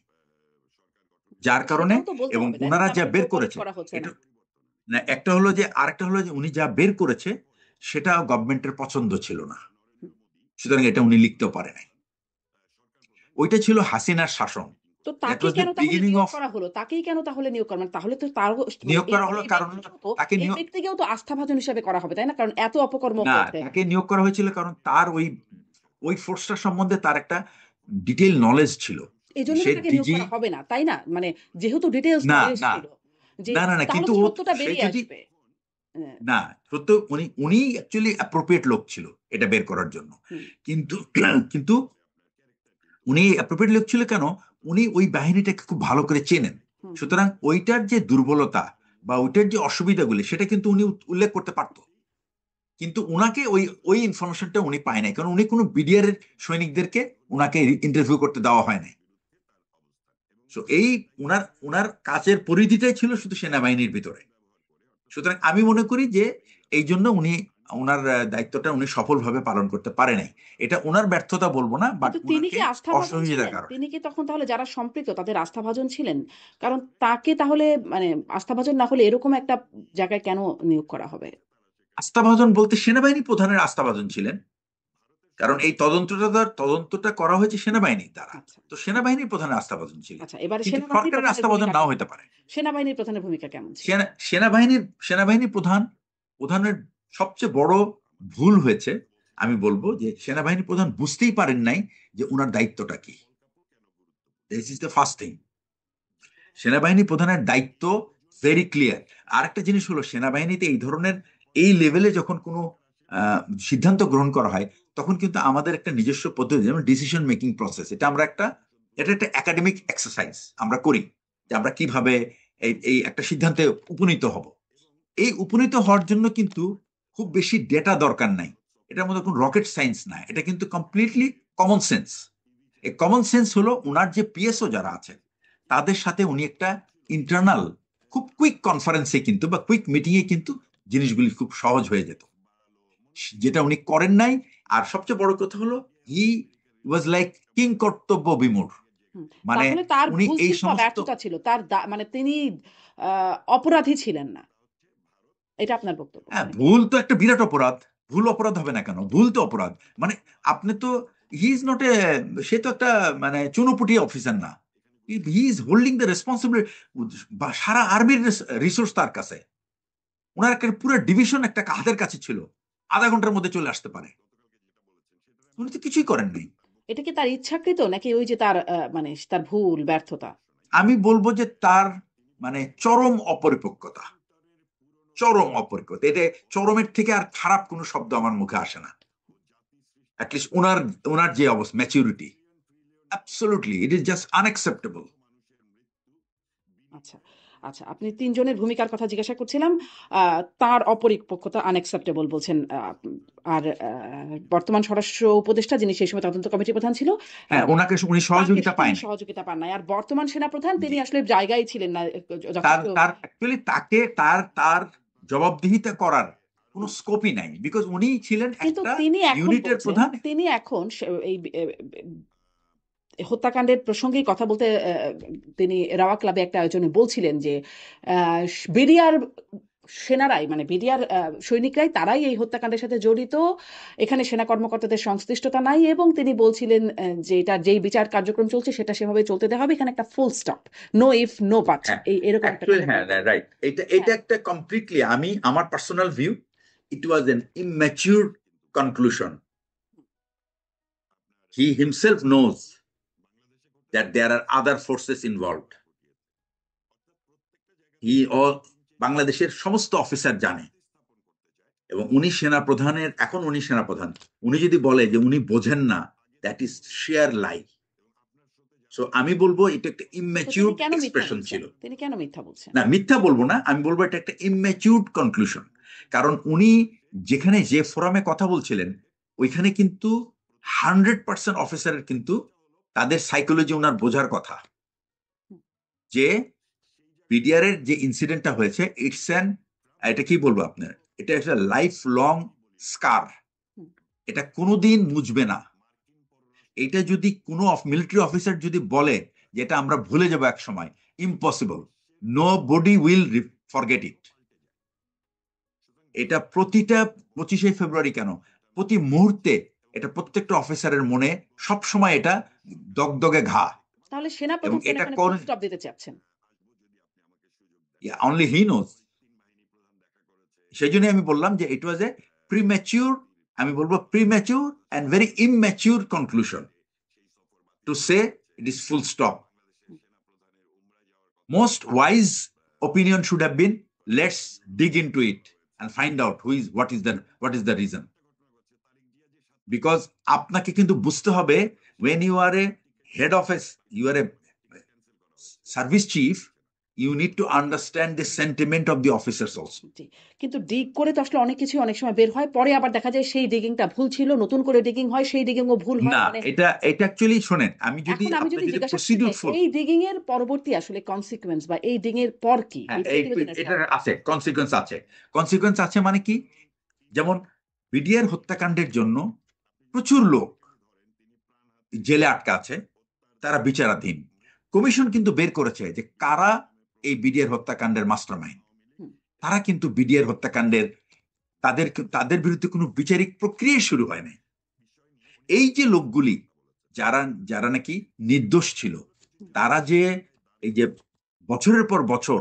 Speaker 1: যার কারণে।
Speaker 2: সেটাও তো বলতে
Speaker 1: এবং
Speaker 2: হবে, তাই না?
Speaker 1: ওনারা
Speaker 2: যে
Speaker 1: যা
Speaker 2: আমাকে
Speaker 1: বের
Speaker 2: কোঅপারেট
Speaker 1: করেছে,
Speaker 2: করা হচ্ছে
Speaker 1: এটা
Speaker 2: না।
Speaker 1: না, একটা হলো যে, আরেকটা হলো যে উনি যা বের করেছে সেটা গভর্নমেন্টের পছন্দ ছিল না,
Speaker 2: হুম।
Speaker 1: সুতরাং এটা উনি লিখতেও পারে নাই। ওইটা ছিল হাসিনার শাসন।
Speaker 2: তো
Speaker 1: দ্যাট
Speaker 2: তাকেই
Speaker 1: ওয়াজ দ্য
Speaker 2: কেন তাহলে
Speaker 1: বিগিনিং
Speaker 2: নিয়োগ
Speaker 1: অফ।
Speaker 2: করা হলো? তাকেই কেন তাহলে নিয়োগ করা, মানে তাহলে তো তারও মানে
Speaker 1: নিয়োগ করা হলো
Speaker 2: এই
Speaker 1: কারণ,
Speaker 2: ব্যক্তিকেও তো
Speaker 1: তাকে
Speaker 2: এই
Speaker 1: নিয়োগ
Speaker 2: ব্যক্তিকেও তো আস্থাভাজন হিসেবে করা হবে, তাই না? কারণ এত অপকর্ম
Speaker 1: না,
Speaker 2: হয়েছে।
Speaker 1: তাকে নিয়োগ করা হয়েছিল কারণ তার ওই ওই ফোর্সটা সম্বন্ধে তার একটা ডিটেইল নলেজ ছিল।
Speaker 2: এজন্য
Speaker 1: সে
Speaker 2: তো তাকে নিয়োগ
Speaker 1: ডিজি।
Speaker 2: করা হবে না, তাই না? মানে যেহেতু ডিটেইলস
Speaker 1: না
Speaker 2: নলেজ
Speaker 1: না
Speaker 2: ছিল যে,
Speaker 1: না না না,
Speaker 2: তাহলে
Speaker 1: কিন্তু
Speaker 2: তো
Speaker 1: ও,
Speaker 2: সত্যটা
Speaker 1: সে
Speaker 2: বেরিয়ে
Speaker 1: যদি,
Speaker 2: আসবে। হ্যাঁ।
Speaker 1: না, সত্য উনি উনি অ্যাকচুয়ালি অ্যাপ্রোপ্রিয়েট লোক ছিল এটা বের করার জন্য।
Speaker 2: হুম।
Speaker 1: কিন্তু কিন্তু উনি অ্যাপ্রোপ্রিয়েট লোক ছিল কেন, উনি ওই বাহিনীটাকে খুব ভালো করে চেনেন।
Speaker 2: হুম। হুম।
Speaker 1: সুতরাং ওইটার যে দুর্বলতা বা ওইটার যে অসুবিধাগুলি, সেটা কিন্তু উনি উল্লেখ করতে পারতো। কিন্তু উনাকে ওই ওই ইনফরমেশনটা উনি পায় নাই, কারণ উনি কোনো বিডিআর এর সৈনিকদেরকে উনাকে ইন্টারভিউ করতে দেওয়া হয় নাই। তো এই উনার উনার কাজের পরিধিটাই ছিল শুধু সেনাবাহিনীর ভিতরে। সুতরাং আমি মনে করি যে এই জন্য উনি ওনার দায়িত্বটা উনি সফলভাবে পালন করতে পারে নাই। এটা ওনার ব্যর্থতা বলবো না, বাট
Speaker 2: কিন্তু তিনি
Speaker 1: ওনাকে
Speaker 2: কি আস্থাভাজন
Speaker 1: অসহযোগিতার
Speaker 2: ছিলেন?
Speaker 1: কারণে।
Speaker 2: তিনি কি তখন তাহলে যারা সম্পৃক্ত তাদের আস্থাভাজন ছিলেন? কারণ তাকে তাহলে মানে আস্থাভাজন না হলে এরকম একটা জায়গায় কেন নিয়োগ করা হবে?
Speaker 1: আস্থাভাজন বলতে সেনাবাহিনী প্রধানের আস্থাভাজন ছিলেন, কারণ এই তদন্তটা করা হয়েছে সেনাবাহিনীর দ্বারা।
Speaker 2: আচ্ছা।
Speaker 1: তো সেনাবাহিনীর প্রধানের আস্থাভাজন ছিলেন,
Speaker 2: আচ্ছা, এবারে
Speaker 1: কিন্তু
Speaker 2: সেনাবাহিনী
Speaker 1: সরকারের
Speaker 2: প্রধানের
Speaker 1: আস্থাভাজন
Speaker 2: ভূমিকা
Speaker 1: নাও
Speaker 2: কেমন?
Speaker 1: হতে পারে।
Speaker 2: সেনাবাহিনীর প্রধানের ভূমিকা কেমন ছিল?
Speaker 1: সেনাবাহিনীর প্রধানের সবচেয়ে বড় ভুল হয়েছে, আমি বলবো যে সেনাবাহিনী প্রধান বুঝতেই পারেন নাই যে উনার দায়িত্বটা কি। This is the first thing. সেনাবাহিনী প্রধানের দায়িত্ব ভেরি ক্লিয়ার। আর একটা জিনিস হলো, সেনাবাহিনীতে এই ধরনের এই লেভেলে যখন কোনো সিদ্ধান্ত গ্রহণ করা হয়, তখন কিন্তু আমাদের একটা নিজস্ব পদ্ধতি, যেমন ডিসিশন মেকিং প্রসেস, এটা একটা একাডেমিক এক্সারসাইজ আমরা করি, যে আমরা কিভাবে এই একটা সিদ্ধান্তে উপনীত হব। এই উপনীত হওয়ার জন্য কিন্তু খুব বেশি ডেটা দরকার নাই। এটার মধ্যে কোনো রকেট সায়েন্স না, এটা কিন্তু কমপ্লিটলি কমন সেন্স। এই কমন সেন্স হলো, ওনার যে পিএসও যারা আছেন তাদের সাথে উনি একটা ইন্টারনাল খুব কুইক কনফারেন্সে কিন্তু বা কুইক মিটিং এ কিন্তু জিনিসগুলি খুব সহজ হয়ে যেত, যেটা উনি করেন নাই। আর সবচেয়ে বড় কথা হলো, হি ওয়াজ লাইক কিং কর্তব্য বিমূঢ়।
Speaker 2: হুম।
Speaker 1: মানে
Speaker 2: তাহলে তার
Speaker 1: উনি
Speaker 2: ভুল
Speaker 1: এই
Speaker 2: ছিল বা
Speaker 1: সমস্ত,
Speaker 2: ব্যর্থতা ছিল। তার মানে তিনি অপরাধী ছিলেন না। এটা আপনার বক্তব্য
Speaker 1: হ্যাঁ,
Speaker 2: নাকি?
Speaker 1: ভুল তো একটা বিরাট অপরাধ। ভুল অপরাধ হবে না কেন? ভুল তো অপরাধ। মানে আপনি তো, হি ইজ নট এ, সে তো একটা মানে চুনোপুটি অফিসার না।
Speaker 3: He is holding the responsibility, সারা আর্মির রিসোর্স তার কাছে, ওনার একটা পুরো ডিভিশন একটা হাতের কাছে ছিল, আধা ঘন্টার মধ্যে চলে আসতে পারে, উনি তো কিছুই করেন নাই।
Speaker 2: এটা কি তার ইচ্ছাকৃত নাকি ওই যে তার মানে তার ভুল ব্যর্থতা?
Speaker 3: আমি বলবো যে তার মানে চরম অপরিপক্কতা, চরম অপরিপক্কতা, এটা চরমের থেকে আর খারাপ কোনো শব্দ আমার মুখে আসে না। অ্যাটলিস্ট ওনার ওনার যে অবস্থা, maturity, absolutely it is just unacceptable.
Speaker 2: আচ্ছা আচ্ছা, আপনি তিনজনের ভূমিকার কথা জিজ্ঞাসা করছিলাম। তার অপরিপক্কতা আনএক্সেপ্টেবল বলছেন। আর বর্তমান স্বরাষ্ট্র উপদেষ্টা, যিনি সেই সময় তদন্ত কমিটির প্রধান ছিল,
Speaker 3: হ্যাঁ, ওনাকে উনি
Speaker 2: তাকে
Speaker 3: সহযোগিতা
Speaker 2: তিনি
Speaker 3: পায় না।
Speaker 2: সহযোগিতা পান নাই। আর বর্তমান সেনাপ্রধান তিনি
Speaker 3: জি।
Speaker 2: আসলে জায়গায় ছিলেন না
Speaker 3: তার
Speaker 2: যথেষ্ট।
Speaker 3: তার অ্যাকচুয়ালি তাকে তার তার জবাবদিহিতা করার কোনো স্কোপই নাই, বিকজ উনি ছিলেন
Speaker 2: কিন্তু
Speaker 3: একটা
Speaker 2: তিনি এখন
Speaker 3: ইউনিটের
Speaker 2: বলছেন,
Speaker 3: প্রধান।
Speaker 2: তিনি এখন এই হত্যাকাণ্ডের প্রসঙ্গেই কথা বলতে তিনি রাওয়া ক্লাবে একটা আয়োজনে বলছিলেন যে বিডিআর সেনারাই, মানে বিডিআর সৈনিকরাই, তারাই এই হত্যাকাণ্ডের সাথে জড়িত, এখানে সেনা কর্মকর্তাদের সংশ্লিষ্টতা নাই। এবং তিনি বলছিলেন যে এটা যেই বিচার কার্যক্রম চলছে সেটা সেভাবে চলতে দেওয়া হবে, এখানে একটা full stop, no if no but,
Speaker 1: হ্যাঁ,
Speaker 2: এই এরকম একটা
Speaker 1: অ্যাকচুয়ালি
Speaker 2: কথা
Speaker 1: হ্যাঁ,
Speaker 2: বলতেন।
Speaker 1: রাইট, এটা
Speaker 2: হ্যাঁ,
Speaker 1: একটা কমপ্লিটলি, আমি আমার personal view, it was an immature conclusion. He himself knows that there are other forces involved. He all বাংলাদেশের সমস্ত অফিসার জানে, এবং উনি সেনাপ্রধানের, এখন উনি সেনাপ্রধান, উনি যদি বলে যে উনি বোঝেন না, that is share lie. So আমি বলবো এটা একটা
Speaker 2: তো তিনি
Speaker 1: ইম্যাচিউর
Speaker 2: কেন মিথ্যা
Speaker 1: এক্সপ্রেশন
Speaker 2: বলছেন?
Speaker 1: ছিল।
Speaker 2: তিনি কেন মিথ্যা বলছেন?
Speaker 1: না, মিথ্যা বলবো না, আমি বলবো এটা একটা ইম্যাচিউর কনক্লুশন। কারণ উনি যেখানে যে ফোরামে কথা বলছিলেন, ওইখানে কিন্তু 100% অফিসারের কিন্তু তাদের সাইকোলজি ওনার বোঝার কথা, যে বিডিআর এর যে ইনসিডেন্টটা হয়েছে, ইটস অ্যান, এটা কি বলবো আপনার, এটা একটা লাইফ লং স্কার, এটা কোনোদিন মুছবে না। এটা যদি কোনো মিলিটারি অফিসার যদি বলে যে এটা আমরা ভুলে যাবো এক সময়, impossible, nobody will forget it. এটা প্রতিটা 25শে ফেব্রুয়ারি কেন, প্রতি মুহূর্তে এটা প্রত্যেকটা অফিসারের মনে সব সময় এটা দগদগে ঘা।
Speaker 2: তাহলে
Speaker 3: এবং
Speaker 2: সেনাপ্রধান কেন
Speaker 3: এটা
Speaker 2: এখানে
Speaker 3: কোন
Speaker 2: ফুল স্টপ দিতে চাচ্ছেন?
Speaker 3: Only he knows. সেই জন্য আমি বললাম যে ইট ওয়াজ এ প্রিম্যাচিউর, আমি বলবো premature and very immature conclusion to say it is full stop. Most wise opinion should have been, let's dig into it and find out what is the reason. Because আপনাকে কিন্তু বুঝতে হবে, when you are a head of a, you are a service chief, you need to understand the sentiment of the officers also.
Speaker 2: জি, কিন্তু ডিগ করে তো আসলে অনেক কিছু অনেক সময় বের হয়, পরে আবার দেখা যায় সেই ডিগিংটা ভুল ছিল, নতুন করে ডিগিং হয়, সেই ডিগিংও ভুল হয়।
Speaker 3: না,
Speaker 2: মানে
Speaker 3: এটা অ্যাকচুয়ালি শোনেন, আমি যদি
Speaker 2: এখন আমি
Speaker 3: আপনি
Speaker 2: যদি
Speaker 3: যদি
Speaker 2: জিজ্ঞাসা করি
Speaker 3: প্রসিডিউর
Speaker 2: যে এই ডিগিং এর পরবর্তী আসলে কনসিকুয়েন্স বা এই ডিগিং এর পর কি,
Speaker 3: হ্যাঁ,
Speaker 2: এই প্রতিবেদনের
Speaker 3: এটা
Speaker 2: পর?
Speaker 3: আছে, কনসিকুয়েন্স আছে। কনসিকুয়েন্স আছে মানে কি, যেমন বিডিআর হত্যাকাণ্ডের জন্য প্রচুর লোক জেলে আটকা আছে, তারা বিচারাধীন। কমিশন কিন্তু বের করেছে যে কারা এই বিডিআর হত্যাকাণ্ডের মাস্টারমাইন্ড।
Speaker 2: হুম।
Speaker 3: তারা কিন্তু বিডিআর হত্যাকাণ্ডের, তাদের তাদের বিরুদ্ধে কোনো বিচারিক প্রক্রিয়া শুরু হয় নাই। এই যে লোকগুলি যারা যারা নাকি নির্দোষ ছিল, তারা যে এই যে বছরের পর বছর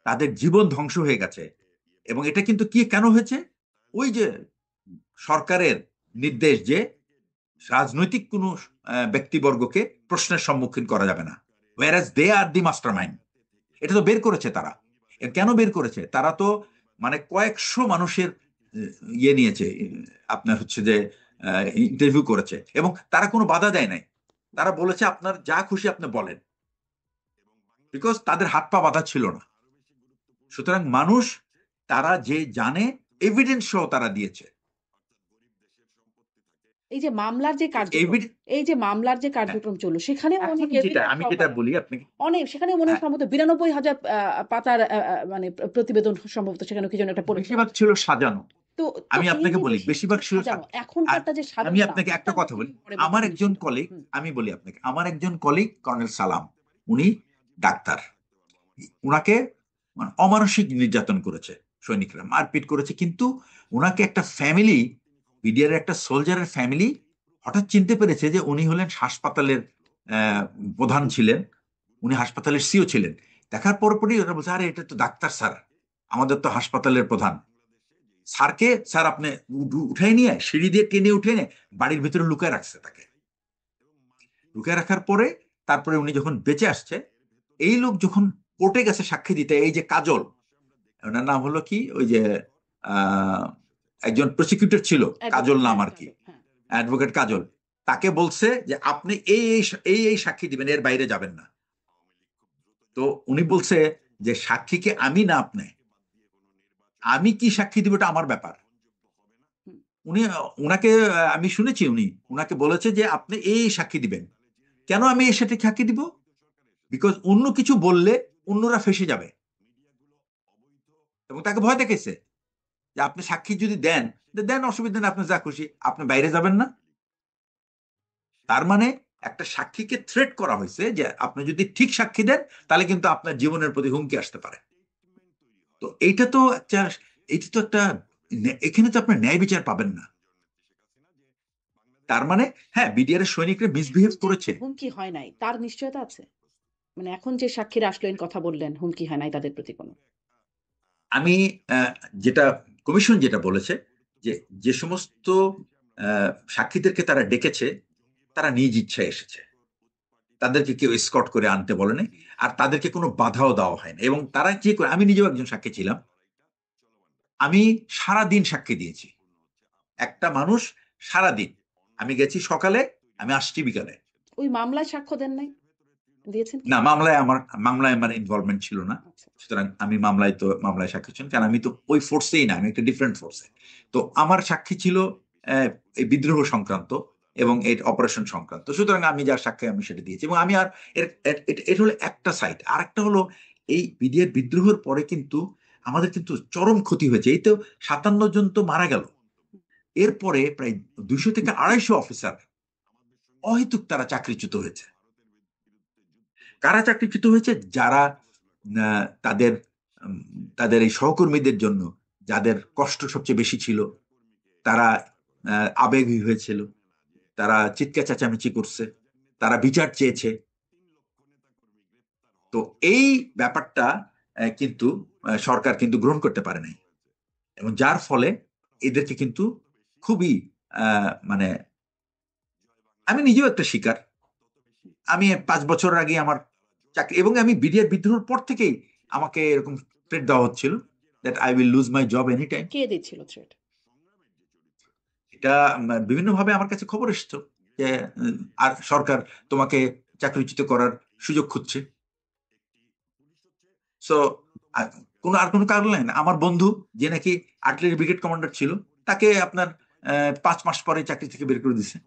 Speaker 3: তাদের জীবন ধ্বংস হয়ে গেছে, এবং এটা কিন্তু কি কেন হয়েছে, ওই যে সরকারের নির্দেশ যে রাজনৈতিক কোনো ব্যক্তিবর্গকে প্রশ্নের সম্মুখীন করা যাবে না, whereas they are the mastermind। এটা তো বের করেছে তারা। কেন বের করেছে? তারা তো মানে কয়েকশো মানুষের ইয়ে নিয়েছে, আপনার হচ্ছে যে ইন্টারভিউ করেছে, এবং তারা কোনো বাধা দেয় নাই। তারা বলেছে আপনার যা খুশি আপনি বলেন, বিকজ তাদের হাত পা বাধা ছিল না। সুতরাং মানুষ তারা যে জানে, এভিডেন্স সহ তারা দিয়েছে।
Speaker 2: এই যে মামলার যে কার্যক্রম, এই যে মামলার যে কার্যক্রম চললো, সেখানে অনেক
Speaker 3: আমি যেটা বলি আপনাকে,
Speaker 2: অনেক, সেখানে মনে হয় সম্ভবত 92,000 পাতার মানে প্রতিবেদন সম্ভবত সেখানে কি যেন একটা পড়েছে।
Speaker 3: বেশিরভাগ ছিল সাজানো।
Speaker 2: তো
Speaker 3: আমি
Speaker 2: এই
Speaker 3: আপনাকে
Speaker 2: যে
Speaker 3: বলি, বেশিরভাগ ছিল
Speaker 2: সাজানো, এখনকারটা যে সাজানো
Speaker 3: আমি
Speaker 2: না,
Speaker 3: আপনাকে একটা
Speaker 2: ওটা
Speaker 3: কথা বলি,
Speaker 2: পরে
Speaker 3: আমার
Speaker 2: বলতে
Speaker 3: একজন
Speaker 2: নিষেধ।
Speaker 3: কলিগ,
Speaker 2: হুম।
Speaker 3: আমি বলি আপনাকে, আমার একজন কলিগ কর্নেল সালাম, উনি ডাক্তার, উনাকে মানে অমানসিক নির্যাতন করেছে সৈনিকরা, মারপিট করেছে, কিন্তু উনাকে একটা ফ্যামিলি, বিডিআর একটা সোলজারের ফ্যামিলি হঠাৎ চিনতে পেরেছে যে উনি হলেন হাসপাতালের প্রধান ছিলেন, উনি হাসপাতালের সিও ছিলেন। দেখার পরপরই ওরা বলছে, আরে এটা তো ডাক্তার স্যার, আমাদের তো হাসপাতালের প্রধান স্যারকে, স্যার আপনি উঠাই নিয়ে সিঁড়ি দিয়ে টেনে উঠে নিয়ে বাড়ির ভিতরে লুকায় রাখছে তাকে। লুকায় রাখার পরে তারপরে উনি যখন বেঁচে আসছে, এই লোক যখন কোর্টে গেছে সাক্ষী দিতে, এই যে কাজল, ওনার নাম হলো কি, ওই যে আহ একজন প্রসিকিউটর ছিল, কাজল নাম আর কি,
Speaker 2: হ্যাঁ।
Speaker 3: অ্যাডভোকেট কাজল, তাকে বলছে যে আপনি এই এই এই এই সাক্ষী দিবেন, এর বাইরে যাবেন না। তো উনি বলছে যে সাক্ষীকে আমি না আপনি, আমি কি সাক্ষী দিব এটা আমার ব্যাপার।
Speaker 2: হুম।
Speaker 3: উনি উনাকে আমি শুনেছি উনাকে বলেছে যে আপনি এই সাক্ষী দিবেন। কেন আমি এর সাথে সাক্ষী দিব? বিকজ অন্য কিছু বললে অন্যরা ফেসে যাবে, এবং তাকে ভয় দেখেছে যে আপনি সাক্ষী যদি দেন, দেন, অসুবিধা নেই, আপনি যা খুশি, আপনি বাইরে যাবেন না। তার মানে একটা সাক্ষীকে থ্রেট করা হয়েছে যে আপনি যদি ঠিক সাক্ষী দেন তাহলে কিন্তু আপনার জীবনের প্রতি হুমকি আসতে পারে। তো এইটা তো একটা, এটা তো একটা, এখানে তো আপনার ন্যায় বিচার পাবেন না। তার মানে হ্যাঁ, বিডিআর এর সৈনিকরা মিসবিহেভ করেছে।
Speaker 2: হুমকি হয় নাই তার নিশ্চয়তা আছে? মানে এখন যে সাক্ষীরা আসলেন, কথা বললেন, হুমকি হয় নাই তাদের প্রতি কোনো?
Speaker 3: আমি আহ, যেটা কমিশন যেটা বলেছে, যে যে সমস্ত সাক্ষীদেরকে তারা ডেকেছে তারা নিজ ইচ্ছায় এসেছে, তাদেরকে কেউ এসকর্ট করে আনতে বলেনি, আর তাদেরকে কোনো বাধাও দেওয়া হয়নি। এবং তারা যে করে, আমি নিজেও একজন সাক্ষী ছিলাম, আমি সারা দিন সাক্ষী দিয়েছি। একটা মানুষ সারা দিন, আমি গেছি সকালে, আমি আসছি বিকালে।
Speaker 2: ওই মামলায় সাক্ষ্য দেন নাই? দিয়েছেন কি?
Speaker 3: না, মামলায় আমার ইনভলভমেন্ট ছিল না।
Speaker 2: আচ্ছা।
Speaker 3: সুতরাং আমি মামলায় সাক্ষী ছিলাম, কারণ আমি তো ওই ফোর্সেই না, আমি একটা ডিফারেন্ট ফোর্সে। তো আমার সাক্ষী ছিল এই বিদ্রোহ সংক্রান্ত এবং এই অপারেশন সংক্রান্ত। সুতরাং আমি যার সাক্ষী আমি সেটা দিয়েছি। এবং আমি আর এটা হলো একটা সাইড, আর একটা হলো এই বিডিআর বিদ্রোহের পরে কিন্তু আমাদের কিন্তু চরম ক্ষতি হয়েছে। এই তো 57 জন তো মারা গেল, এরপরে প্রায় 200 থেকে 250 অফিসার অহেতুক তারা চাকরিচ্যুত হয়েছে। কারা চাকরিচ্যুত হয়েছে? যারা তাদের তাদের এই সহকর্মীদের জন্য যাদের কষ্ট সবচেয়ে বেশি ছিল, তারা আবেগী হয়েছিল, তারা চিৎকার চেঁচামেচি করছে, তারা বিচার চেয়েছে। তো এই ব্যাপারটা কিন্তু সরকার কিন্তু গ্রহণ করতে পারে নাই, এবং যার ফলে এদেরকে কিন্তু খুবই মানে, আমি নিজেও একটা শিকার। আমি 5 বছর আগে আমার চাকরি, এবং আমি বিডিআর বিদ্রোহের পর থেকেই আমাকে এরকম থ্রেট দেওয়া হচ্ছিল that I will lose my job any time.
Speaker 2: কে দিচ্ছিল থ্রেট?
Speaker 3: এটা বিভিন্নভাবে আমার কাছে খবর এসেছে যে আর সরকার তোমাকে চাকরিচ্যুত করার সুযোগ খুঁজছে। সো কোনো কারণ নাই। আমার বন্ধু যে নাকি আর্টিলারি ব্রিগেড কমান্ডার ছিল, তাকে আপনার 5 মাস পরে চাকরি থেকে বের করে দিছে।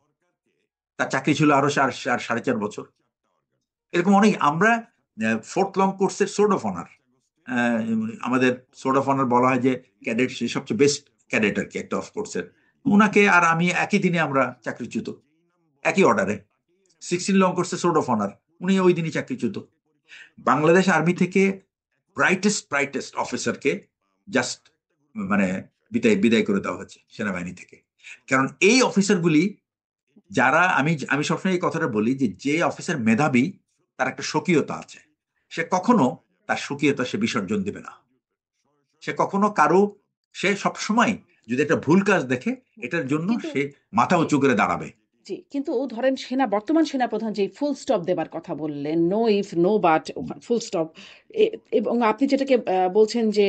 Speaker 3: তার চাকরি ছিল আরো 4.5 বছর। এরকম অনেক। আমরা ফোর্থ লং কোর্সের সোর্ড অফ অনার, আমাদের সোর্ড অফ অনার বলা হয় যে ক্যাডেট, সে সবচেয়ে বেস্ট ক্যাডেট আর কি একটা অফ কোর্সের, উনাকে আর আমি একই দিনে আমরা চাকরিচ্যুত, একই অর্ডারে। 16 লং কোর্সের সোর্ড অফ অনার, উনি ওই দিনই চাকরিচ্যুত। বাংলাদেশ আর্মি থেকে ব্রাইটেস্ট অফিসারকে জাস্ট মানে বিদায় করে দেওয়া হচ্ছে সেনাবাহিনী থেকে। কারণ এই অফিসারগুলি যারা, আমি সবসময় এই কথাটা বলি যে অফিসার মেধাবী, তার একটা স্বকীয়তা আছে। সে কখনো তার স্বকীয়তা সে বিসর্জন দেবে না। সে কখনো সে সবসময় যদি একটা ভুল কাজ দেখে, এটার জন্য সে মাথা উঁচু করে দাঁড়াবে।
Speaker 2: জি, কিন্তু ধরেন বর্তমান সেনাপ্রধান যে ফুল স্টপ দেবার কথা বললেন, no if no but, full stop, এবং আপনি যেটাকে বলছেন যে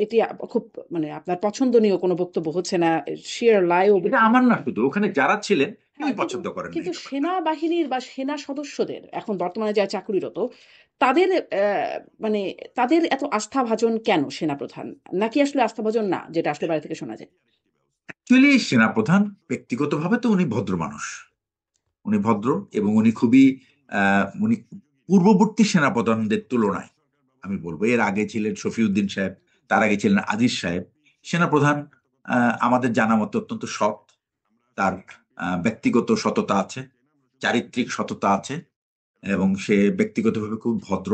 Speaker 2: এটি খুব মানে আপনার পছন্দনীয় কোনো বক্তব্য হচ্ছে না, শিয়ার লাই।
Speaker 3: এটা আমার না, শুধু ওখানে যারা ছিলেন কেউ
Speaker 2: কিন্তু
Speaker 3: পছন্দ করেন না
Speaker 2: কিন্তু
Speaker 3: এই ব্যাপারটা।
Speaker 2: সেনাবাহিনীর বা সেনা সদস্যদের এখন বর্তমানে যারা চাকুরিরত, তাদের মানে তাদের এত আস্থাভাজন কেন সেনাপ্রধান? নাকি আসলে আস্থাভাজন না, যেটা আসলে বাইরে থেকে শোনা যায়?
Speaker 3: অ্যাকচুয়ালি সেনাপ্রধান ব্যক্তিগতভাবে তো উনি ভদ্র মানুষ, উনি ভদ্র, এবং উনি খুবই উনি পূর্ববর্তী সেনাপ্রধানদের তুলনায় আমি বলবো, এর আগে ছিলেন শফিউদ্দিন সাহেব, তার আগে ছিলেন আজিজ সাহেব, সেনাপ্রধান আমাদের জানা মতো অত্যন্ত সৎ, তার ব্যক্তিগত সততা আছে, চারিত্রিক সততা আছে, এবং সে ব্যক্তিগতভাবে খুব ভদ্র।